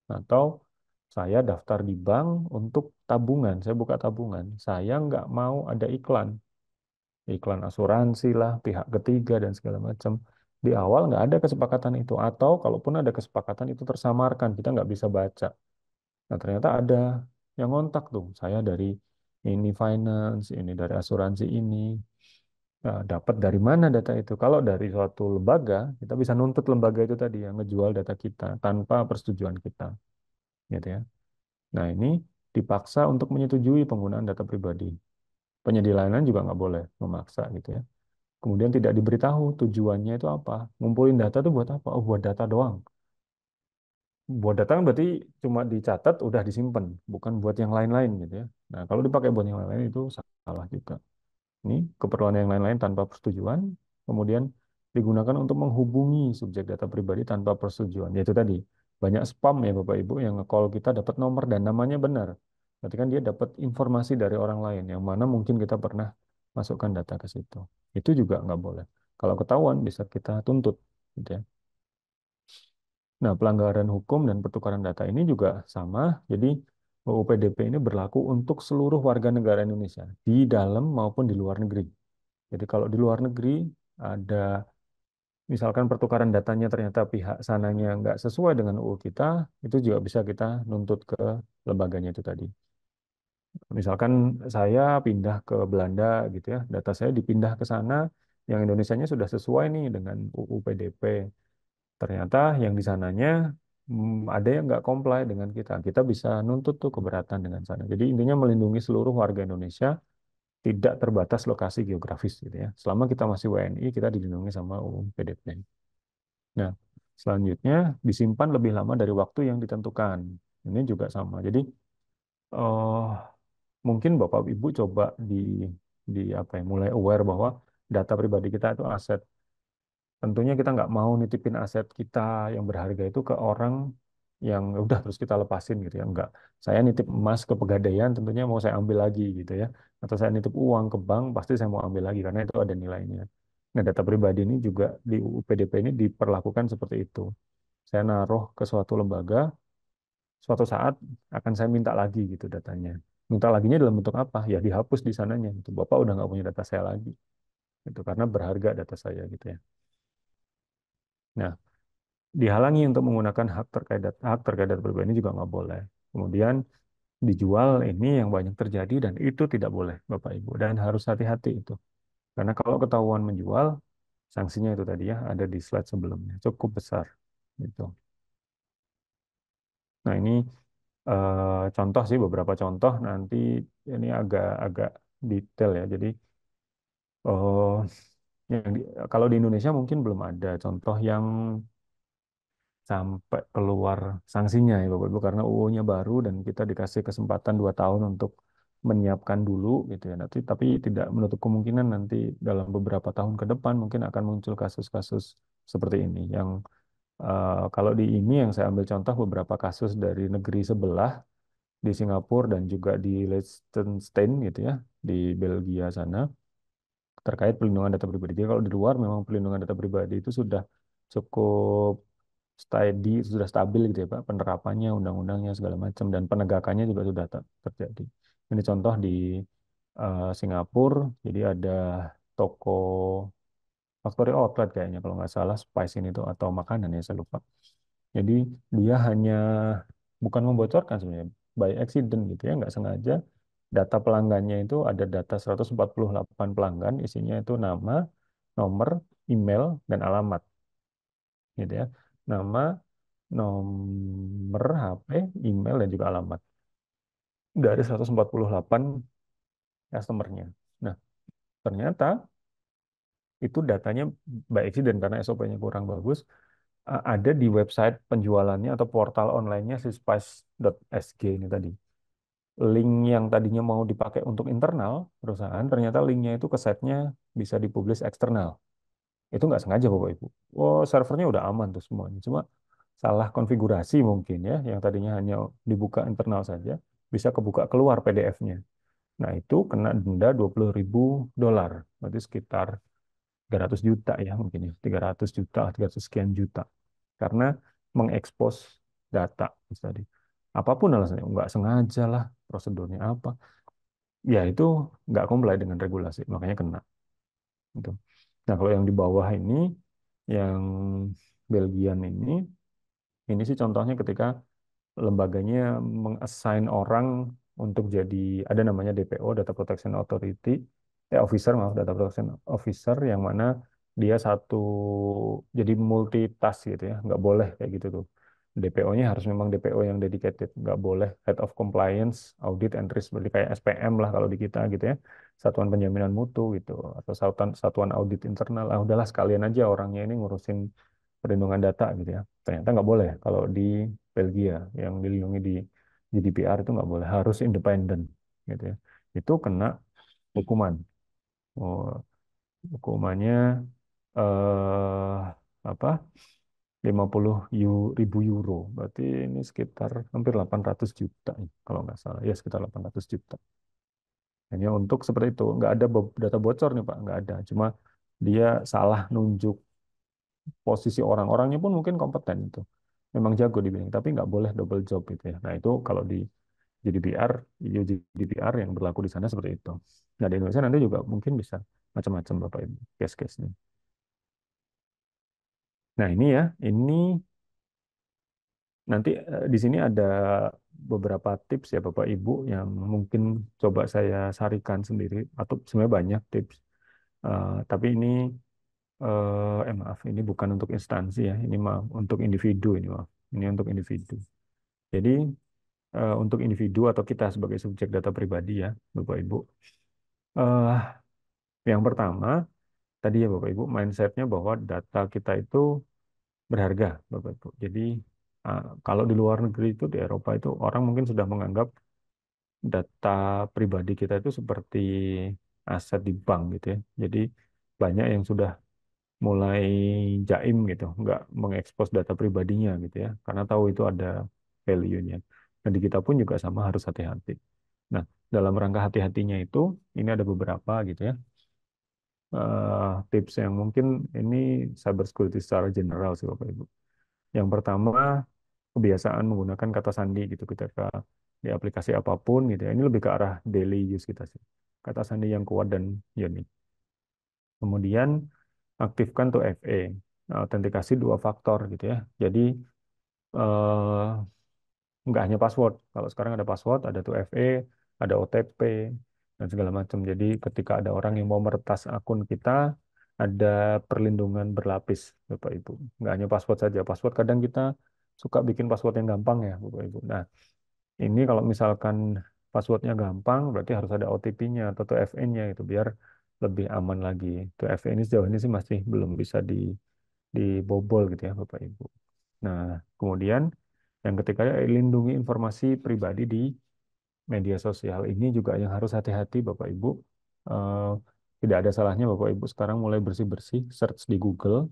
B: atau saya daftar di bank untuk tabungan, saya buka tabungan, saya nggak mau ada iklan, iklan asuransi lah, pihak ketiga dan segala macam. Di awal nggak ada kesepakatan itu, atau kalaupun ada kesepakatan itu tersamarkan, kita nggak bisa baca. Nah, ternyata ada yang ngontak tuh, saya dari ini finance, ini dari asuransi ini. Nah, dapat dari mana data itu? Kalau dari suatu lembaga, kita bisa nuntut lembaga itu tadi yang ngejual data kita tanpa persetujuan kita, gitu ya. Nah, ini dipaksa untuk menyetujui penggunaan data pribadi. Penyedia layanan juga nggak boleh memaksa, gitu ya. Kemudian tidak diberitahu tujuannya itu apa. Ngumpulin data itu buat apa? Oh, buat data doang. Buat data kan berarti cuma dicatat, udah disimpan, bukan buat yang lain-lain gitu ya. Nah, kalau dipakai buat yang lain-lain itu salah juga. Ini keperluan yang lain-lain tanpa persetujuan, kemudian digunakan untuk menghubungi subjek data pribadi tanpa persetujuan. Yaitu tadi, banyak spam ya Bapak Ibu yang nge-call kita dapat nomor dan namanya benar. Berarti kan dia dapat informasi dari orang lain, yang mana mungkin kita pernah masukkan data ke situ. Itu juga nggak boleh. Kalau ketahuan bisa kita tuntut. Gitu ya. Nah, pelanggaran hukum dan pertukaran data ini juga sama. Jadi, UU PDP ini berlaku untuk seluruh warga negara Indonesia, di dalam maupun di luar negeri. Jadi, kalau di luar negeri ada, misalkan pertukaran datanya ternyata pihak sananya nggak sesuai dengan UU kita, itu juga bisa kita nuntut ke lembaganya itu tadi. Misalkan saya pindah ke Belanda gitu ya, data saya dipindah ke sana, yang Indonesianya sudah sesuai nih dengan UU PDP. Ternyata yang di sananya ada yang nggak comply dengan kita. Kita bisa nuntut tuh keberatan dengan sana. Jadi intinya melindungi seluruh warga Indonesia, tidak terbatas lokasi geografis gitu ya. Selama kita masih WNI, kita dilindungi sama UU PDP. Nah, selanjutnya disimpan lebih lama dari waktu yang ditentukan. Ini juga sama. Jadi eh, mungkin Bapak Ibu coba di apa ya, mulai aware bahwa data pribadi kita itu aset. Tentunya kita nggak mau nitipin aset kita yang berharga itu ke orang yang udah terus kita lepasin gitu ya. Enggak. Saya nitip emas ke Pegadaian tentunya mau saya ambil lagi gitu ya. Atau saya nitip uang ke bank pasti saya mau ambil lagi karena itu ada nilainya. Nah, data pribadi ini juga di UU PDP ini diperlakukan seperti itu. Saya naruh ke suatu lembaga, suatu saat akan saya minta lagi gitu datanya. Minta laginya dalam bentuk apa? Ya dihapus di sananya. Itu Bapak udah nggak punya data saya lagi. Itu karena berharga data saya gitu ya. Nah, dihalangi untuk menggunakan hak terkait data pribadi ini juga nggak boleh. Kemudian dijual ini yang banyak terjadi dan itu tidak boleh Bapak Ibu dan harus hati-hati itu. Karena kalau ketahuan menjual, sanksinya itu tadi ya ada di slide sebelumnya cukup besar gitu. Nah ini contoh sih beberapa contoh nanti ini agak-agak detail ya. Jadi oh, kalau di Indonesia mungkin belum ada contoh yang sampai keluar sanksinya ya Bapak Ibu, karena UU-nya baru dan kita dikasih kesempatan 2 tahun untuk menyiapkan dulu gitu ya. Nanti tapi tidak menutup kemungkinan nanti dalam beberapa tahun ke depan mungkin akan muncul kasus-kasus seperti ini yang kalau di ini yang saya ambil contoh beberapa kasus dari negeri sebelah di Singapura dan juga di Liechtenstein gitu ya, di Belgia sana terkait pelindungan data pribadi. Jadi kalau di luar memang pelindungan data pribadi itu sudah cukup steady, sudah stabil gitu ya Pak, penerapannya, undang-undangnya segala macam dan penegakannya juga sudah terjadi. Ini contoh di Singapura, jadi ada toko factory outlet kayaknya kalau nggak salah Spice ini tuh atau makanan ya saya lupa. Jadi dia hanya bukan membocorkan sebenarnya by accident gitu ya, nggak sengaja data pelanggannya itu ada data 148 pelanggan, isinya itu nama, nomor, email, dan alamat gitu ya. Nama, nomor HP, email, dan juga alamat dari 148 customernya. Nah, ternyata itu datanya by accident karena SOP-nya kurang bagus, ada di website penjualannya atau portal online-nya si spice.sg ini tadi. Link yang tadinya mau dipakai untuk internal perusahaan, ternyata linknya itu ke site-nya bisa dipublish eksternal. Itu nggak sengaja Bapak Ibu. Oh, servernya udah aman tuh semuanya. Cuma salah konfigurasi mungkin ya, yang tadinya hanya dibuka internal saja, bisa kebuka keluar PDF-nya. Nah, itu kena denda $20.000. Berarti sekitar 300 juta ya mungkin ya. 300 juta, 300 sekian juta. Karena mengekspos data tadi. Apapun alasannya, nggak sengaja lah prosedurnya apa. Ya itu nggak comply dengan regulasi, makanya kena. Gitu. Nah, kalau yang di bawah ini, yang Belgian ini sih contohnya ketika lembaganya mengassign orang untuk jadi ada namanya DPO Data Protection Authority Officer maaf Data Protection Officer yang mana dia satu jadi multitask gitu ya nggak boleh kayak gitu tuh DPO-nya harus memang DPO yang dedicated nggak boleh Head of Compliance Audit and Risk berarti kayak SPM lah kalau di kita gitu ya Satuan Penjaminan Mutu gitu atau Satuan Satuan Audit Internal udahlah sekalian aja orangnya ini ngurusin perlindungan data gitu ya. Ternyata nggak boleh kalau di Belgia yang dilindungi di GDPR itu nggak boleh, harus independen gitu ya. Itu kena hukuman. Oh, hukumannya eh apa? 50 ribu euro. Berarti ini sekitar hampir 800 juta kalau nggak salah. Ya sekitar 800 juta. Hanya untuk seperti itu. Nggak ada data bocor nih Pak. Nggak ada. Cuma dia salah nunjuk posisi orang-orangnya pun mungkin kompeten itu memang jago di bidang tapi nggak boleh double job gitu ya nah itu kalau di GDPR GDPR yang berlaku di sana seperti itu nah di Indonesia nanti juga mungkin bisa macam-macam Bapak Ibu case-case-nya nah ini ya ini nanti di sini ada beberapa tips ya Bapak Ibu yang mungkin coba saya sarikan sendiri atau sebenarnya banyak tips. Tapi ini maaf, ini bukan untuk instansi ya, ini maaf untuk individu ini maaf, ini untuk individu. Jadi untuk individu atau kita sebagai subjek data pribadi ya, Bapak Ibu. eh yang pertama tadi ya Bapak Ibu, mindsetnya bahwa data kita itu berharga, Bapak Ibu. Jadi kalau di luar negeri itu di Eropa itu orang mungkin sudah menganggap data pribadi kita itu seperti aset di bank gitu ya. Jadi banyak yang sudah mulai jaim gitu, nggak mengekspos data pribadinya gitu ya, karena tahu itu ada value-nya. Dan di kita pun juga sama harus hati-hati. Nah, dalam rangka hati-hatinya itu, ini ada beberapa gitu ya, tips yang mungkin ini cyber security secara general sih Bapak Ibu. Yang pertama, kebiasaan menggunakan kata sandi gitu ketika di aplikasi apapun gitu ya. Ini lebih ke arah daily use kita sih. Kata sandi yang kuat dan unik. Kemudian aktifkan tuh FA, autentikasi dua faktor gitu ya. Jadi eh, nggak hanya password. Kalau sekarang ada password, ada tuh FA, ada OTP dan segala macam. Jadi ketika ada orang yang mau meretas akun kita, ada perlindungan berlapis, Bapak Ibu. Nggak hanya password saja. Password kadang kita suka bikin password yang gampang ya, Bapak Ibu. Nah, ini kalau misalkan passwordnya gampang, berarti harus ada OTP-nya atau tuh FA-nya itu biar lebih aman lagi. Tuh FA ini sejauh ini sih masih belum bisa dibobol gitu ya Bapak Ibu. Nah, kemudian yang ketiga, lindungi informasi pribadi di media sosial. Ini juga yang harus hati-hati Bapak Ibu. Eh, Tidak ada salahnya Bapak Ibu sekarang mulai bersih-bersih, search di Google,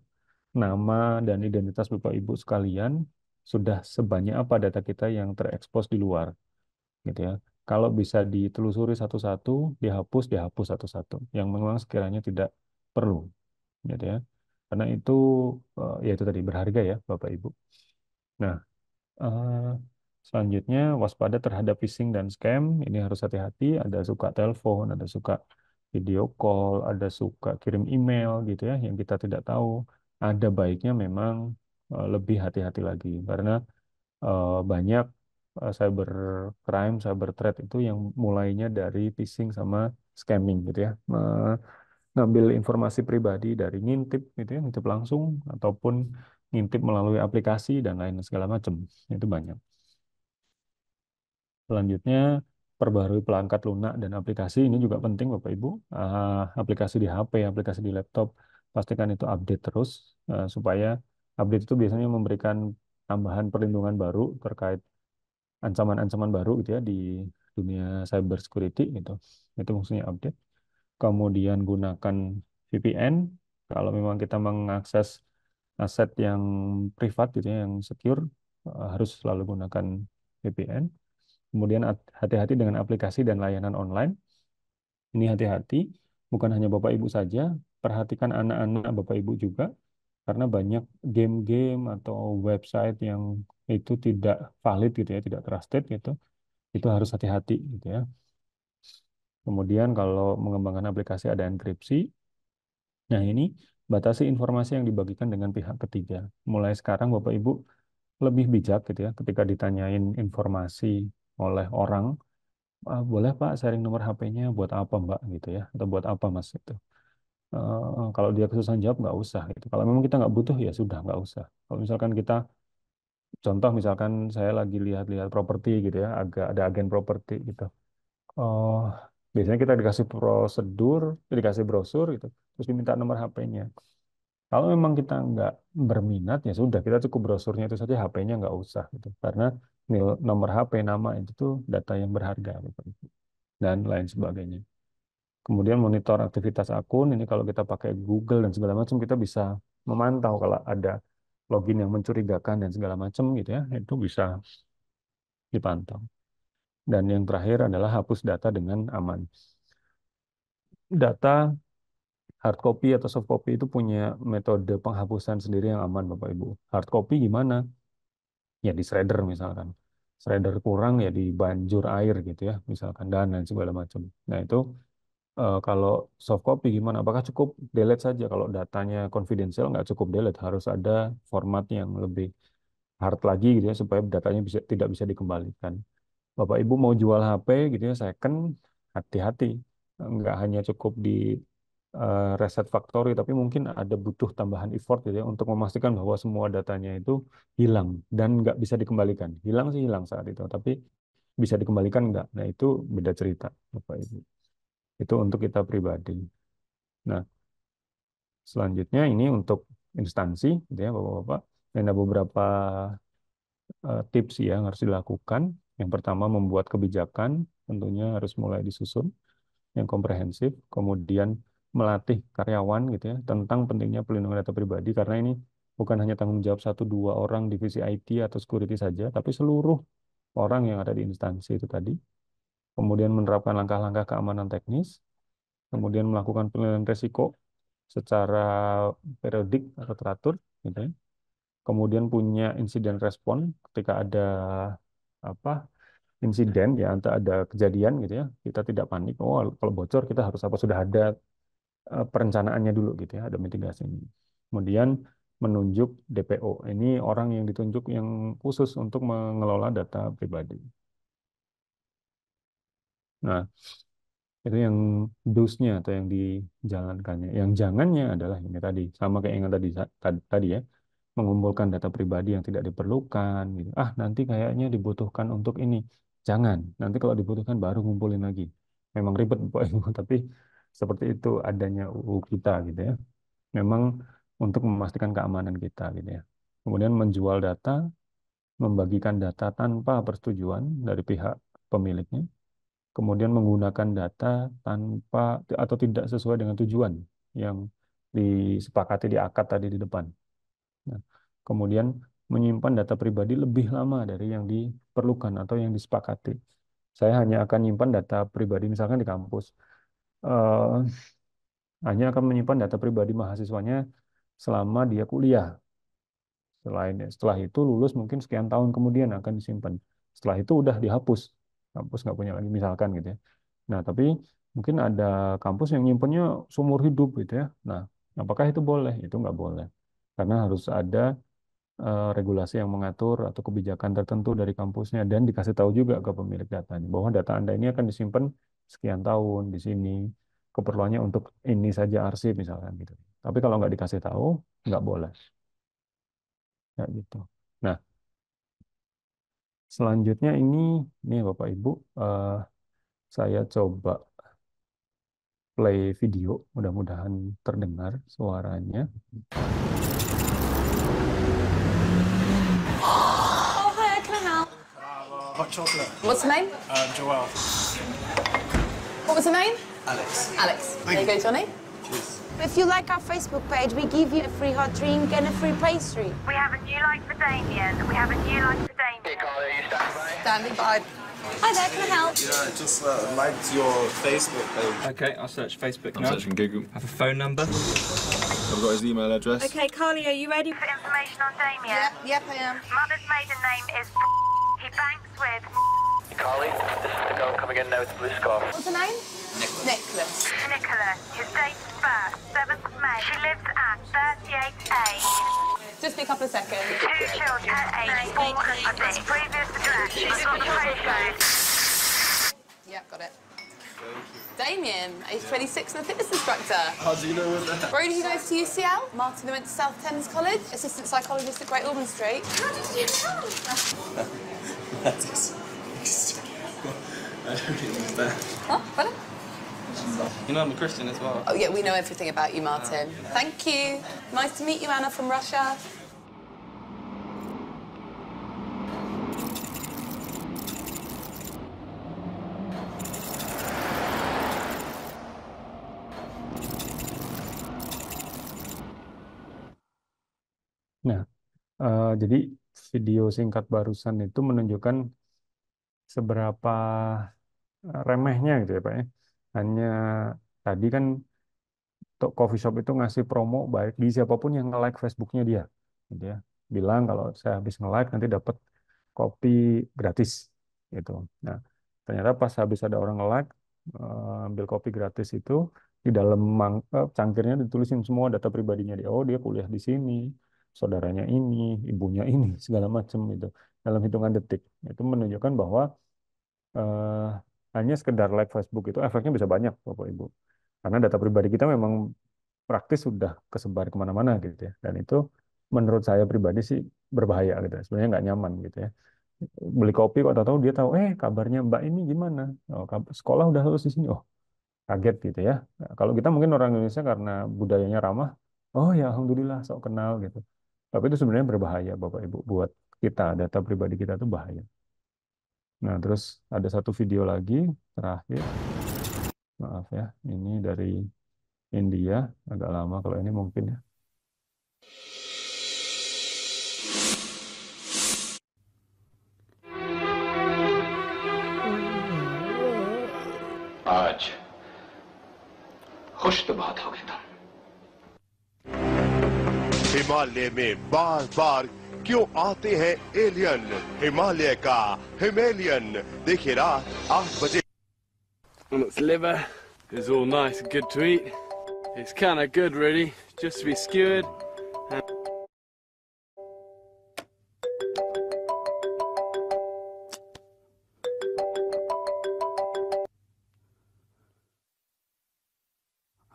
B: nama dan identitas Bapak Ibu sekalian, sudah sebanyak apa data kita yang terekspos di luar, gitu ya. Kalau bisa ditelusuri satu-satu, dihapus satu-satu. Yang memang sekiranya tidak perlu, gitu ya. Karena itu, ya itu tadi berharga ya Bapak Ibu. Nah, Eh, selanjutnya, waspada terhadap phishing dan scam. Ini harus hati-hati. Ada suka telepon, ada suka video call, ada suka kirim email gitu ya, yang kita tidak tahu. Ada baiknya memang lebih hati-hati lagi karena banyak cyber crime, cyber threat itu yang mulainya dari phishing sama scamming gitu ya. Ngambil informasi pribadi dari ngintip gitu ya, ngintip langsung ataupun ngintip melalui aplikasi dan lain segala macam. Itu banyak. Selanjutnya, perbarui perangkat lunak dan aplikasi. Ini juga penting, Bapak Ibu. Aplikasi di HP, aplikasi di laptop, pastikan itu update terus, supaya update itu biasanya memberikan tambahan perlindungan baru terkait ancaman-ancaman baru gitu ya di dunia cyber security gitu. Itu maksudnya update. Kemudian gunakan VPN. Kalau memang kita mengakses aset yang privat gitu ya, yang secure, harus selalu gunakan VPN. Kemudian hati-hati dengan aplikasi dan layanan online. Ini hati-hati, bukan hanya Bapak Ibu saja, perhatikan anak-anak Bapak Ibu juga, karena banyak game-game atau website yang itu tidak valid gitu ya, tidak trusted gitu. Itu harus hati-hati gitu ya. Kemudian kalau mengembangkan aplikasi ada enkripsi. Nah, ini batasi informasi yang dibagikan dengan pihak ketiga. Mulai sekarang Bapak Ibu lebih bijak gitu ya ketika ditanyain informasi oleh orang. Boleh Pak sharing nomor HP-nya buat apa Mbak gitu ya, atau buat apa Mas itu. Kalau dia kesusahan jawab nggak usah gitu. Kalau memang kita nggak butuh ya sudah nggak usah. Kalau misalkan kita, contoh misalkan saya lagi lihat-lihat properti gitu ya, agak ada agen properti gitu. Oh, biasanya kita dikasih prosedur, dikasih brosur gitu, terus diminta nomor HP-nya. Kalau memang kita nggak berminat ya sudah kita cukup brosurnya itu saja, HP-nya nggak usah gitu. Karena nomor HP, nama itu tuh data yang berharga gitu, dan lain sebagainya. Kemudian monitor aktivitas akun, ini kalau kita pakai Google dan segala macam, kita bisa memantau kalau ada login yang mencurigakan dan segala macam gitu ya, itu bisa dipantau. Dan yang terakhir adalah hapus data dengan aman. Data hard copy atau soft copy itu punya metode penghapusan sendiri yang aman, Bapak Ibu. Hard copy gimana? Ya di shredder misalkan. Shredder kurang ya di banjur air gitu ya, misalkan, dan lain segala macam. Nah, itu kalau soft copy gimana? Apakah cukup delete saja? Kalau datanya confidential nggak cukup delete, harus ada format yang lebih hard lagi gitu ya supaya datanya tidak bisa dikembalikan. Bapak Ibu mau jual HP gitu ya second, hati-hati. Nggak hanya cukup di reset factory, tapi mungkin ada butuh tambahan effort gitu ya untuk memastikan bahwa semua datanya itu hilang dan nggak bisa dikembalikan. Hilang sih hilang saat itu, tapi bisa dikembalikan nggak? Nah, itu beda cerita, Bapak Ibu. Itu untuk kita pribadi. Nah, selanjutnya ini untuk instansi, gitu ya, Bapak-Bapak. Dan ada beberapa tips yang harus dilakukan. Yang pertama, membuat kebijakan, tentunya harus mulai disusun yang komprehensif. Kemudian melatih karyawan gitu ya tentang pentingnya pelindungan data pribadi, karena ini bukan hanya tanggung jawab satu dua orang divisi IT atau security saja, tapi seluruh orang yang ada di instansi itu tadi. Kemudian menerapkan langkah-langkah keamanan teknis, kemudian melakukan penilaian risiko secara periodik atau teratur, gitu ya. Kemudian punya insiden respon ketika ada apa insiden ya, atau ada kejadian gitu ya, kita tidak panik. Oh, kalau bocor kita harus apa? Sudah ada perencanaannya dulu gitu ya, ada mitigasinya. Kemudian menunjuk DPO. Ini orang yang ditunjuk yang khusus untuk mengelola data pribadi. Nah, itu yang dosnya atau yang dijalankannya. Yang jangannya adalah ini tadi, sama kayak yang tadi ya, mengumpulkan data pribadi yang tidak diperlukan gitu. Ah, nanti kayaknya dibutuhkan untuk ini. Jangan. Nanti kalau dibutuhkan baru ngumpulin lagi. Memang ribet Bapak Ibu, tapi seperti itu adanya UU kita gitu ya. Memang untuk memastikan keamanan kita gitu ya. kemudian menjual data, membagikan data tanpa persetujuan dari pihak pemiliknya, kemudian menggunakan data tanpa atau tidak sesuai dengan tujuan yang disepakati di akad tadi di depan. Nah, kemudian menyimpan data pribadi lebih lama dari yang diperlukan atau yang disepakati. Saya hanya akan menyimpan data pribadi misalkan di kampus, eh, hanya akan menyimpan data pribadi mahasiswanya selama dia kuliah. Setelah itu lulus mungkin sekian tahun kemudian akan disimpan. Setelah itu udah dihapus, kampus nggak punya lagi misalkan gitu ya. Nah tapi mungkin ada kampus yang nyimpennya seumur hidup gitu ya. Nah apakah itu boleh? Itu nggak boleh karena harus ada regulasi yang mengatur atau kebijakan tertentu dari kampusnya dan dikasih tahu juga ke pemilik datanya bahwa data Anda ini akan disimpan sekian tahun di sini. Keperluannya untuk ini saja arsip misalkan gitu. Tapi kalau nggak dikasih tahu nggak boleh. Ya gitu. Nah, selanjutnya ini Bapak Ibu, saya coba play video, mudah-mudahan terdengar suaranya.
D: Oh, hi, can I help?
E: Hot chocolate.
D: What's the name?
E: Joel.
D: What was the name?
E: Alex.
D: Alex. There you go, Johnny.
E: Cheers.
F: If you like our Facebook page, we give you a free hot drink and a free pastry.
G: We have a new light for Damien. We have a new light for Damien.
E: Hey, Carly, are you standing by?
D: Standing by. Hi there, can I help?
E: Yeah, just liked your Facebook page.
H: Okay, I'll search Facebook
I: I'm
H: now.
I: searching Google.
H: Have a phone number.
I: I've got his email address.
F: Okay, Carly, are you ready?
G: For information on Damien.
D: Yep, I am.
G: Mother's maiden name is he banks with
E: Carly, this is the girl coming in now with the blue scarf.
D: What's the name? Nicholas.
G: Nicholas. His date of birth, 7th of May. She lives at 38A.
D: Just be a couple of seconds.
G: 2 children, age 4 and 6. Previous address. She's got the postcode.
D: Yep, got it. Damien, age 26 and a fitness instructor.
E: How do you know what that?
D: Brody, who goes to UCL. Martin, who went to South Thames College. Assistant psychologist at Great Ormond Street. How did you know?
E: That is. I don't understand.
D: Huh? Pardon?
H: You know I'm a Christian as well.
D: Oh, yeah, we know everything about you, Martin. Thank you. Nice to meet you, Anna from Russia.
B: Nah, jadi video singkat barusan itu menunjukkan seberapa remehnya gitu ya Pak ya. Hanya tadi kan coffee shop itu ngasih promo baik di siapapun yang nge-like Facebooknya dia, gitu ya. Bilang kalau saya habis nge-like nanti dapat kopi gratis, gitu. Nah, ternyata pas habis ada orang nge-like, ambil kopi gratis itu di dalam cangkirnya ditulisin semua data pribadinya dia. Oh, dia kuliah di sini, saudaranya ini, ibunya ini, segala macam itu dalam hitungan detik. Itu menunjukkan bahwa eh, hanya sekedar like Facebook itu efeknya bisa banyak, Bapak Ibu. Karena data pribadi kita memang praktis sudah kesebar kemana-mana gitu ya. Dan itu menurut saya pribadi sih berbahaya gitu. Sebenarnya nggak nyaman gitu ya. Beli kopi kok tahu dia tahu, kabarnya Mbak ini gimana? Oh, sekolah udah lulus di sini. Oh, kaget gitu ya. Nah, kalau kita mungkin orang Indonesia karena budayanya ramah, oh ya alhamdulillah sok kenal gitu. Tapi itu sebenarnya berbahaya Bapak Ibu buat kita, data pribadi kita itu bahaya. Nah, terus ada satu video lagi terakhir. Maaf ya, ini dari India, agak lama kalau ini mungkin ya.
I: आज खुश तो बहुत हो गए तुम।
J: हिमालय में बार बार क्यों आते हैं एलियन? हिमालय का हिमालयन देखिए रात 8 बजे।
K: And its liver is all nice and good to eat. It's kind of good, really, just to be skewered.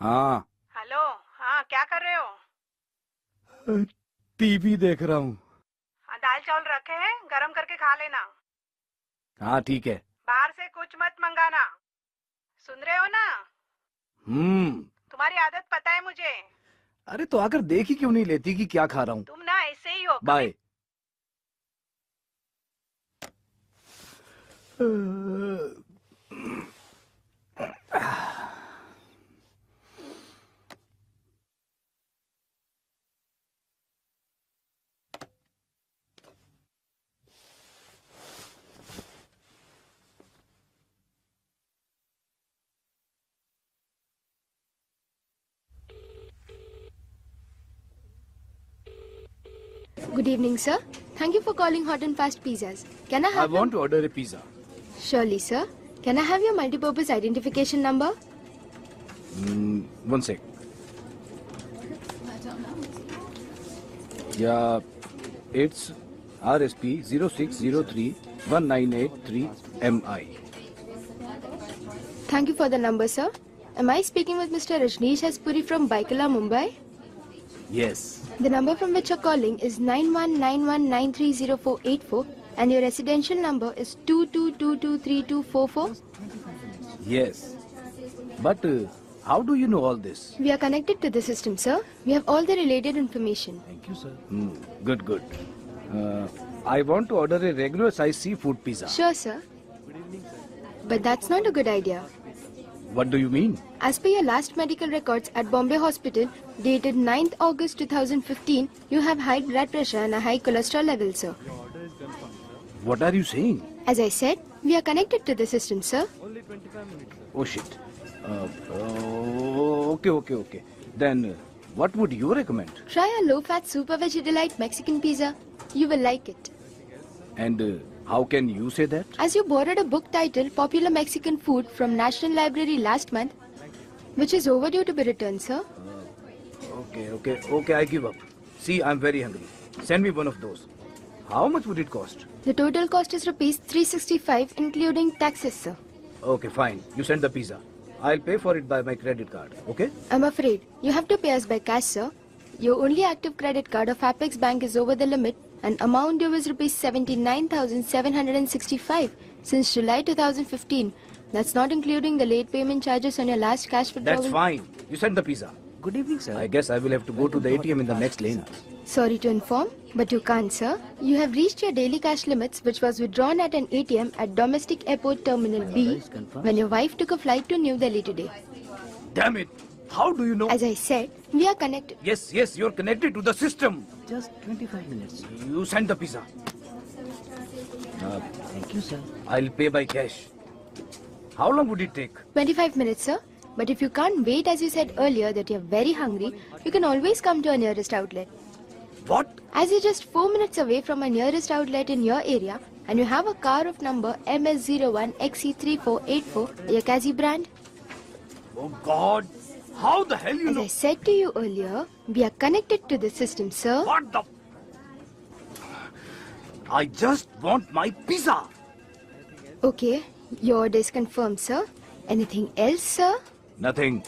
K: हाँ
G: हेलो हाँ क्या कर रहे हो
K: टीवी देख रहा हूँ।
G: हाँ, दाल चावल रखे हैं गरम करके खा लेना
K: हाँ ठीक है।
G: बाहर से कुछ मत मंगाना सुन रहे हो ना तुम्हारी आदत पता है मुझे
K: अरे तो आकर देख ही क्यों नहीं लेती कि क्या खा रहा हूँ।
G: तुम ना I say you're
K: Bye.
L: Good evening, sir. Thank you for calling Hot and Fast Pizzas. Can I
K: I
L: have
K: want to order a pizza.
L: Surely, sir. Can I have your multipurpose identification number?
K: One sec. Yeah, it's RSP 06031983MI.
L: Thank you for the number, sir. Am I speaking with Mr. Rajneesh Haspuri from Baikala, Mumbai?
K: Yes.
L: The number from which you're calling is 9191930484 and your residential number is 22223244.
K: Yes. But how do you know all this?
L: We are connected to the system, sir. We have all the related information.
K: Thank you, sir. Good, good. I want to order a regular size seafood pizza.
L: Sure, sir. But that's not a good idea.
K: What do you mean?
L: As per your last medical records at Bombay Hospital, dated 9th August 2015, you have high blood pressure and a high cholesterol level, sir.
K: What are you saying?
L: As I said, we are connected to the system, sir.
K: Oh shit. Okay. Then what would you recommend?
L: Try a low-fat Super Veggie Delight Mexican pizza. You will like it.
K: And how can you say that?
L: As you borrowed a book titled Popular Mexican Food from National Library last month, which is overdue to be returned, sir.
K: Okay, I give up. See, I'm very hungry. Send me one of those. How much would it cost?
L: The total cost is rupees 365, including taxes, sir.
K: Okay, fine. You send the pizza. I'll pay for it by my credit card, okay?
L: I'm afraid you have to pay us by cash, sir. Your only active credit card of Apex Bank is over the limit and amount due is rupees 79,765 since July 2015. That's not including the late payment charges on your last cash withdrawal.
K: That's fine. You send the pizza.
M: Good evening, sir.
K: I guess I will have to go to the ATM in the next lane.
L: Sorry to inform, but you can't, sir. You have reached your daily cash limits, which was withdrawn at an ATM at Domestic Airport Terminal B when your wife took a flight to New Delhi today.
K: Damn it! How do you know?
L: As I said, we are connected.
K: Yes, you're connected to the system.
M: Just 25 minutes.
K: You send the pizza.
M: Thank you, sir.
K: I'll pay by cash. How long would it take?
L: 25 minutes, sir. But if you can't wait, as you said earlier, that you're very hungry, you can always come to our nearest outlet.
K: What?
L: As you're just 4 minutes away from a nearest outlet in your area, and you have a car of number MS01XE3484, Yakazi brand.
K: Oh God! How the hell you
L: As
K: know?
L: I said to you earlier, we are connected to the system, sir.
K: What the? I just want my pizza.
L: Okay, your order is confirmed, sir. Anything else, sir?
K: Nothing.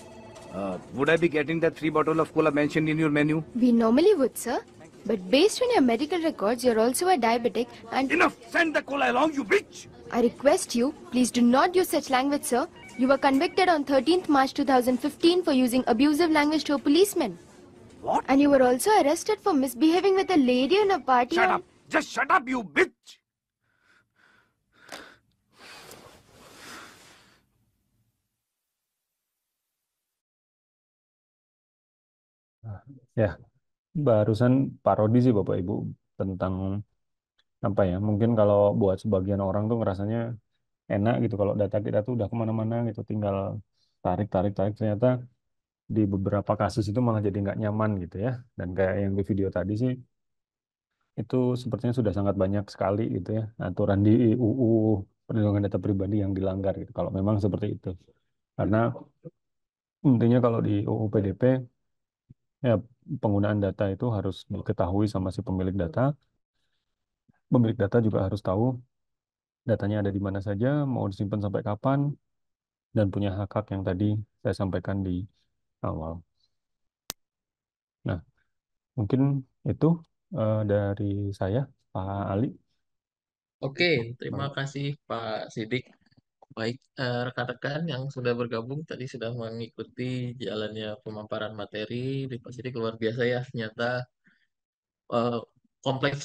K: Would I be getting that 3 bottle of cola mentioned in your menu?
L: We normally would, sir. But based on your medical records, you're also a diabetic and...
K: Enough! Send the cola along, you bitch!
L: I request you, please do not use such language, sir. You were convicted on 13th March 2015 for using abusive language to a policeman.
K: What?
L: And you were also arrested for misbehaving with a lady in a party.
K: Shut up! Just shut up, you bitch!
B: Ya, barusan parodi sih Bapak Ibu tentang apa ya? Mungkin kalau buat sebagian orang tuh ngerasanya enak gitu kalau data kita tuh udah kemana-mana gitu, tinggal tarik tarik tarik. Ternyata di beberapa kasus itu malah jadi nggak nyaman gitu ya. Dan kayak yang di video tadi sih itu sepertinya sudah sangat banyak sekali gitu ya aturan di UU perlindungan data pribadi yang dilanggar gitu. Kalau memang seperti itu, karena intinya kalau di UU PDP ya penggunaan data itu harus diketahui sama si pemilik data. Pemilik data juga harus tahu datanya ada di mana saja, mau disimpan sampai kapan, dan punya hak-hak yang tadi saya sampaikan di awal. Nah, mungkin itu dari saya, Pak Ali.
A: Oke, terima kasih Pak Sidik. Baik, rekan-rekan yang sudah bergabung tadi sudah mengikuti jalannya pemaparan materi di Pak Sidik luar biasa ya. Ternyata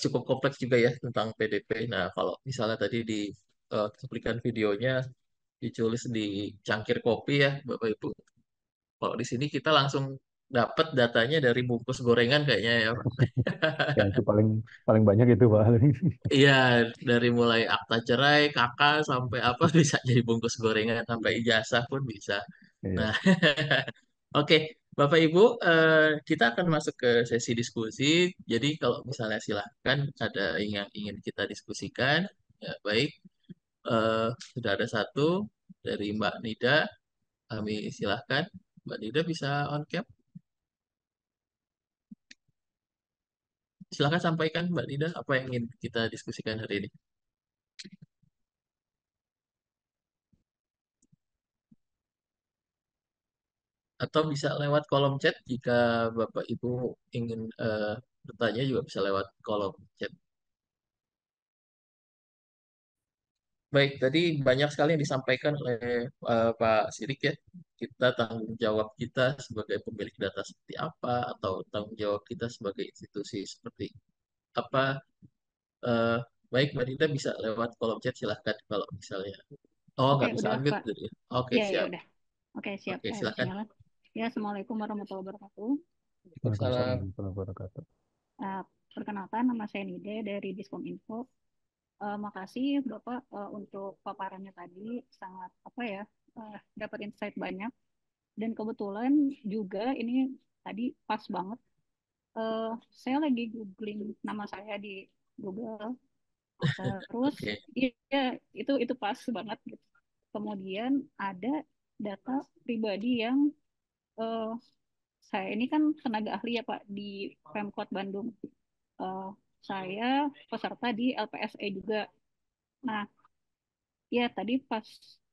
A: cukup kompleks juga ya tentang PDP. Nah, kalau misalnya tadi di cuplikan videonya diculis di cangkir kopi ya, Bapak Ibu. Kalau di sini kita langsung dapat datanya dari bungkus gorengan kayaknya ya, Pak.
B: Ya itu paling paling banyak itu Pak.
A: Iya, dari mulai akta cerai, kakak sampai apa bisa jadi bungkus gorengan, sampai ijazah pun bisa.
B: Iya.
A: Nah, oke, Bapak Ibu, kita akan masuk ke sesi diskusi. Jadi kalau misalnya silahkan ada yang ingin kita diskusikan, ya baik. Sudah ada satu dari Mbak Nida, kami silahkan. Mbak Nida bisa on cam. Silahkan sampaikan Mbak Nida apa yang ingin kita diskusikan hari ini. Atau bisa lewat kolom chat jika Bapak Ibu ingin bertanya juga bisa lewat kolom chat. Baik, tadi banyak sekali yang disampaikan oleh Pak Sirik ya. Kita tanggung jawab kita sebagai pemilik data seperti apa atau tanggung jawab kita sebagai institusi seperti apa. Eh, Baik, Mbak Dita bisa lewat kolom chat silahkan kalau misalnya. Oh,
N: Oke,
A: nggak bisa
N: udah
A: unmute
N: Pak.
A: gitu ya. Oke,
N: Ya, ya
A: siap.
N: udah. Oke, siap.
A: Oke, silahkan.
N: Bismillah. Ya, Assalamualaikum warahmatullahi wabarakatuh.
B: Waalaikumsalam
A: Salam.
B: warahmatullahi wabarakatuh.
N: Perkenalkan, nama saya Nide dari Diskominfo. Makasih Bapak untuk paparannya tadi, sangat apa ya, dapat insight banyak. Dan kebetulan juga ini tadi pas banget. Saya lagi googling nama saya di Google. Terus
A: Oke.
N: iya itu pas banget gitu. Kemudian ada data pribadi yang saya ini kan tenaga ahli ya Pak di Pemkot Bandung. Saya peserta di LPSE juga. Nah, ya tadi pas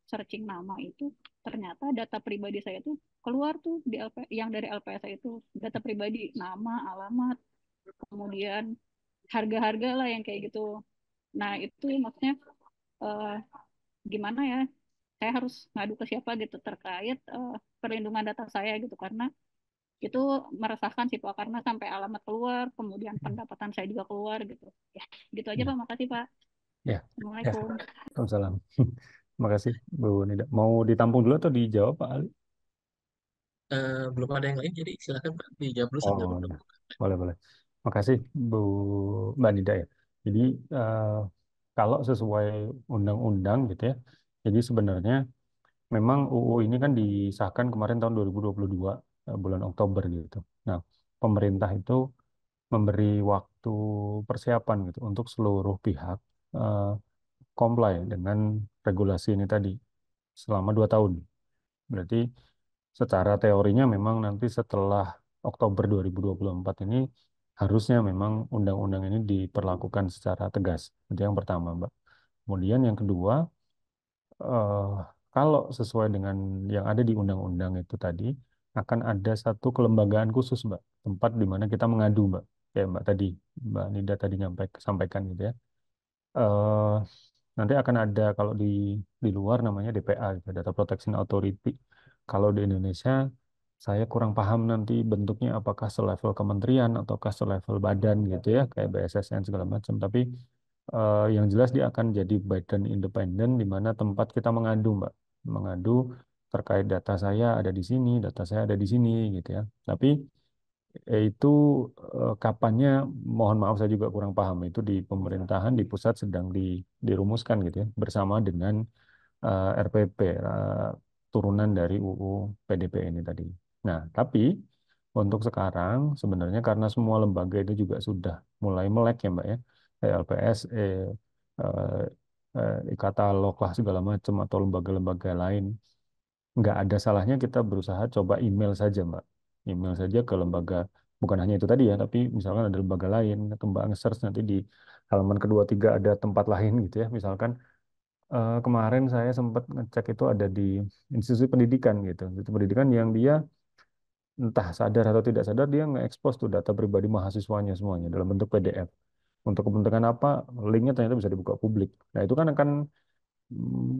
N: searching nama itu ternyata data pribadi saya tuh keluar tuh di yang dari LPSE itu data pribadi, nama, alamat, kemudian harga-harga lah yang kayak gitu. Nah, itu maksudnya eh, gimana ya? Saya harus ngadu ke siapa gitu terkait perlindungan data saya gitu karena itu meresahkan sih Pak karena sampai alamat keluar, kemudian pendapatan saya juga keluar gitu. Ya, gitu aja Pak. Makasih Pak.
B: Ya.
N: Assalamualaikum.
B: Waalaikumsalam. Terima kasih Bu Nida. Mau ditampung dulu atau dijawab Pak Ali?
A: Belum ada yang lain, jadi silakan Pak dijawab dulu sambil
B: Oh,
A: menunggu.
B: boleh boleh. Makasih Bu Mbak Nida ya. Jadi kalau sesuai undang-undang gitu ya. Jadi sebenarnya memang UU ini kan disahkan kemarin tahun 2022 bulan Oktober gitu. Nah, pemerintah itu memberi waktu persiapan gitu untuk seluruh pihak eh, comply dengan regulasi ini tadi selama 2 tahun. Berarti secara teorinya memang nanti setelah Oktober 2024 ini harusnya memang undang-undang ini diperlakukan secara tegas. Itu yang pertama, Mbak. Kemudian yang kedua, eh, kalau sesuai dengan yang ada di undang-undang itu tadi, akan ada satu kelembagaan khusus, Mbak, tempat di mana kita mengadu, Mbak. Kayak Mbak tadi, Mbak Nida tadi sampaikan gitu ya. Eh, Nanti akan ada kalau di luar namanya DPA, gitu, Data Protection Authority. Kalau di Indonesia, saya kurang paham nanti bentuknya apakah selevel kementerian ataukah selevel badan gitu ya, kayak BSSN segala macam. Tapi yang jelas dia akan jadi badan independen di mana tempat kita mengadu, Mbak. Mengadu terkait data saya ada di sini, data saya ada di sini gitu ya. Tapi itu kapannya mohon maaf saya juga kurang paham itu di pemerintahan di pusat sedang dirumuskan gitu ya bersama dengan RPP turunan dari UU PDP ini tadi. Nah, tapi untuk sekarang sebenarnya karena semua lembaga itu juga sudah mulai melek ya Mbak ya, kayak LPSE, e-katalog lah segala macam atau lembaga-lembaga lain, nggak ada salahnya kita berusaha coba email saja Mbak. Email saja ke lembaga, bukan hanya itu tadi ya, tapi misalkan ada lembaga lain, atau Mbak nge-search nanti di halaman kedua tiga ada tempat lain gitu ya. Misalkan kemarin saya sempat ngecek itu ada di institusi pendidikan gitu. Institusi pendidikan yang dia entah sadar atau tidak sadar dia nge-expose tuh data pribadi mahasiswanya semuanya dalam bentuk PDF. Untuk kepentingan apa? Linknya ternyata bisa dibuka publik. Nah itu kan akan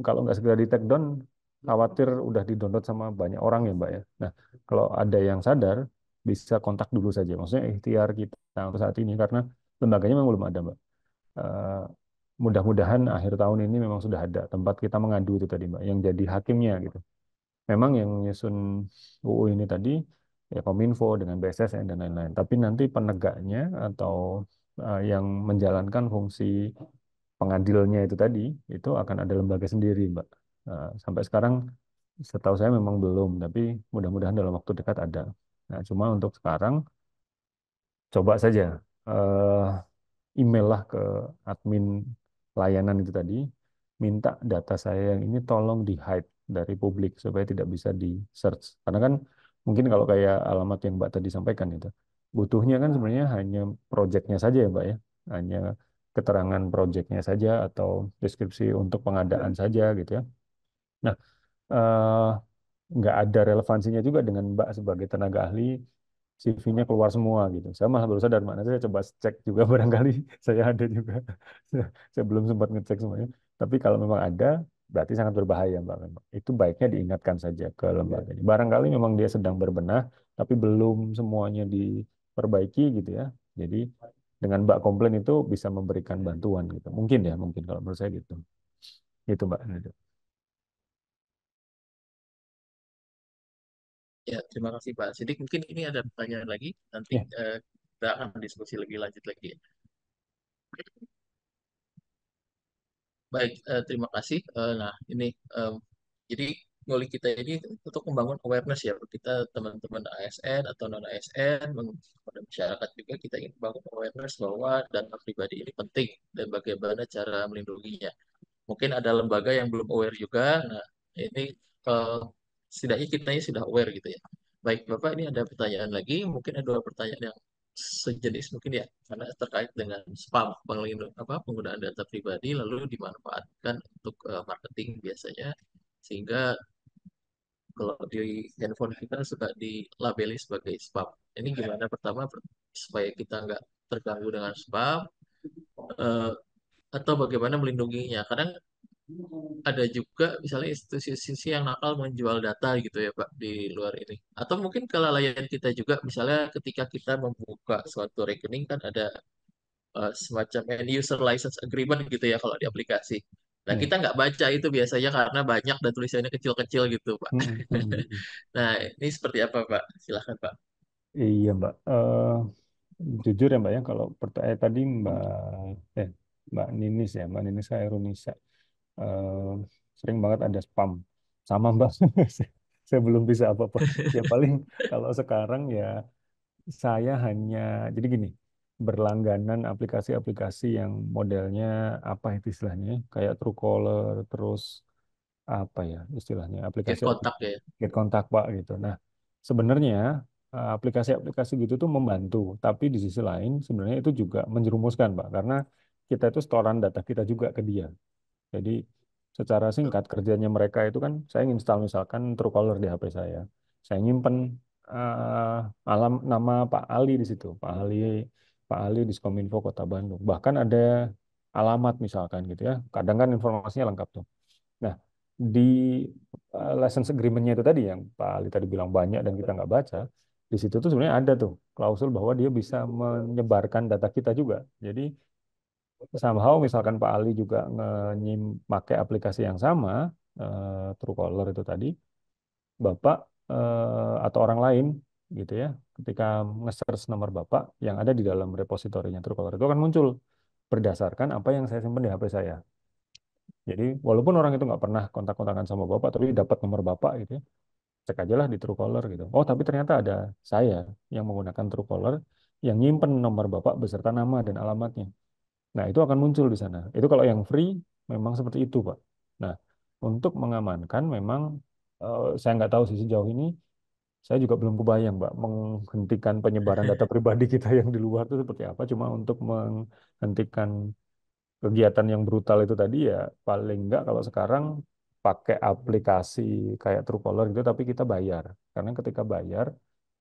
B: kalau nggak segera di take down, khawatir udah di-download sama banyak orang ya Mbak ya. Nah, kalau ada yang sadar, bisa kontak dulu saja. Maksudnya ikhtiar kita untuk saat ini, karena lembaganya memang belum ada, Mbak. Eh, Mudah-mudahan akhir tahun ini memang sudah ada tempat kita mengadu itu tadi, Mbak, yang jadi hakimnya gitu. Memang yang nyusun UU ini tadi ya Kominfo dengan BSSN dan lain-lain. Tapi nanti penegaknya atau yang menjalankan fungsi pengadilnya itu tadi itu akan ada lembaga sendiri, Mbak. Sampai sekarang setahu saya memang belum, tapi mudah-mudahan dalam waktu dekat ada. Nah, cuma untuk sekarang coba saja eh, email lah ke admin layanan itu tadi, minta data saya yang ini tolong di hide dari publik supaya tidak bisa di search. Karena kan mungkin kalau kayak alamat yang Mbak tadi sampaikan itu, butuhnya kan sebenarnya hanya projectnya saja ya Mbak ya, hanya keterangan projectnya saja atau deskripsi untuk pengadaan saja gitu ya. Nah, eh, nggak ada relevansinya juga dengan Mbak sebagai tenaga ahli CV-nya keluar semua gitu. Saya malah baru sadar, makanya saya coba cek juga barangkali saya ada juga. Saya belum sempat ngecek semuanya. Tapi kalau memang ada, berarti sangat berbahaya Mbak. Memang. Itu baiknya diingatkan saja ke lembaganya. Barangkali memang dia sedang berbenah, tapi belum semuanya diperbaiki gitu ya. Jadi dengan Mbak komplain itu bisa memberikan bantuan gitu. Mungkin ya, mungkin kalau menurut saya gitu. Gitu Mbak.
A: Ya, terima kasih Pak Sidik. Mungkin ini ada pertanyaan lagi. Nanti
B: Ya.
A: kita akan diskusi lebih lanjut lagi. Baik, terima kasih. Nah, ini jadi goal kita ini untuk membangun awareness ya, kita teman-teman ASN atau non ASN, pada masyarakat juga kita ingin membangun awareness bahwa data pribadi ini penting dan bagaimana cara melindunginya. Mungkin ada lembaga yang belum aware juga. Nah, ini eh, setidaknya kita ini sudah aware gitu ya. Baik, Bapak, ini ada pertanyaan lagi. Mungkin ada dua pertanyaan yang sejenis mungkin ya, karena terkait dengan spam, penggunaan data pribadi lalu dimanfaatkan untuk marketing biasanya, sehingga kalau di handphone kita suka dilabeli sebagai spam. Ini gimana pertama supaya kita nggak terganggu dengan spam, eh, atau bagaimana melindunginya? Kadang ada juga misalnya institusi-institusi yang nakal menjual data gitu ya Pak di luar ini. Atau mungkin kelalaian kita juga misalnya ketika kita membuka suatu rekening kan ada semacam end user license agreement gitu ya kalau di aplikasi. Nah
B: Ya.
A: kita nggak baca itu biasanya karena banyak dan tulisannya kecil-kecil gitu Pak. Nah ini seperti apa Pak? Silahkan Pak.
B: Iya Mbak. Jujur ya Mbak ya, kalau tadi Mbak Ninis ya, Mbak Ninis Khairunisa, eh, sering banget ada spam. Sama Mbak, saya belum bisa apa-apa. Ya paling kalau sekarang ya saya hanya, jadi gini, berlangganan aplikasi-aplikasi yang modelnya apa itu istilahnya, kayak Truecaller, terus apa ya istilahnya,
A: Get
B: aplikasi
A: kontak ya.
B: get kontak Pak gitu. Nah, sebenarnya aplikasi-aplikasi gitu tuh membantu, tapi di sisi lain sebenarnya itu juga menjerumuskan Pak, karena kita itu setoran data kita juga ke dia. Jadi secara singkat kerjanya mereka itu kan saya install misalkan Truecaller di HP saya nyimpen nama Pak Ali di situ, Pak Ali Diskominfo Kota Bandung. Bahkan ada alamat misalkan gitu ya. Kadang kan informasinya lengkap tuh. Nah, di license agreement-nya itu tadi yang Pak Ali tadi bilang banyak dan kita nggak baca, di situ tuh sebenarnya ada tuh klausul bahwa dia bisa menyebarkan data kita juga. Jadi somehow misalkan Pak Ali juga pakai aplikasi yang sama, Truecaller itu tadi, Bapak atau orang lain gitu ya, ketika nge-search nomor Bapak yang ada di dalam repositorinya Truecaller itu akan muncul berdasarkan apa yang saya simpan di HP saya. Jadi walaupun orang itu nggak pernah kontak-kontakan sama Bapak, tapi dapat nomor Bapak gitu ya, cek aja lah di Truecaller gitu. Oh, tapi ternyata ada saya yang menggunakan Truecaller yang nyimpen nomor Bapak beserta nama dan alamatnya. Nah, itu akan muncul di sana. Itu kalau yang free memang seperti itu, Pak. Nah, untuk mengamankan memang saya nggak tahu sih sejauh ini saya juga belum kebayang, Mbak, menghentikan penyebaran data pribadi kita yang di luar itu seperti apa. Cuma untuk menghentikan kegiatan yang brutal itu tadi ya paling nggak kalau sekarang pakai aplikasi kayak Truecaller gitu tapi kita bayar. Karena ketika bayar,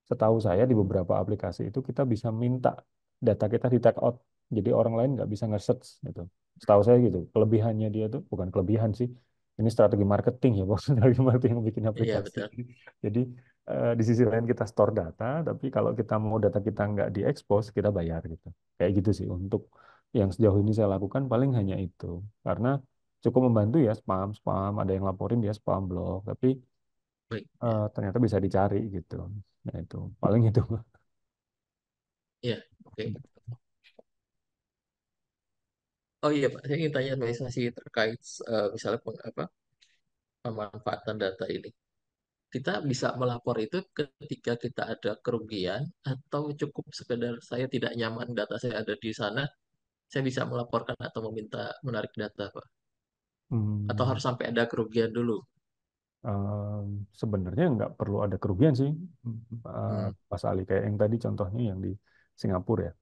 B: setahu saya di beberapa aplikasi itu kita bisa minta data kita di take out. Jadi orang lain nggak bisa nge-search gitu. Setahu saya gitu. Kelebihannya dia tuh bukan kelebihan sih. Ini strategi marketing ya, bos. Strategi marketing yang bikin
A: Iya
B: aplikasi.
A: betul.
B: Jadi di sisi lain kita store data, tapi kalau kita mau data kita nggak diekspos, kita bayar gitu. Kayak gitu sih untuk yang sejauh ini saya lakukan paling hanya itu. Karena cukup membantu ya spam, ada yang laporin dia spam blog, tapi
A: Baik.
B: ternyata bisa dicari gitu. Nah itu paling itu.
A: Iya, oke. Oh iya Pak, saya ingin tanya administrasi terkait misalnya pemanfaatan data ini. Kita bisa melapor itu ketika kita ada kerugian atau cukup sekedar saya tidak nyaman data saya ada di sana, saya bisa melaporkan atau meminta menarik data, Pak? Atau
B: Hmm,
A: harus sampai ada kerugian dulu?
B: sebenarnya nggak perlu ada kerugian sih,
A: Hmm,
B: Mas Ali. Kayak yang tadi contohnya yang di Singapura ya.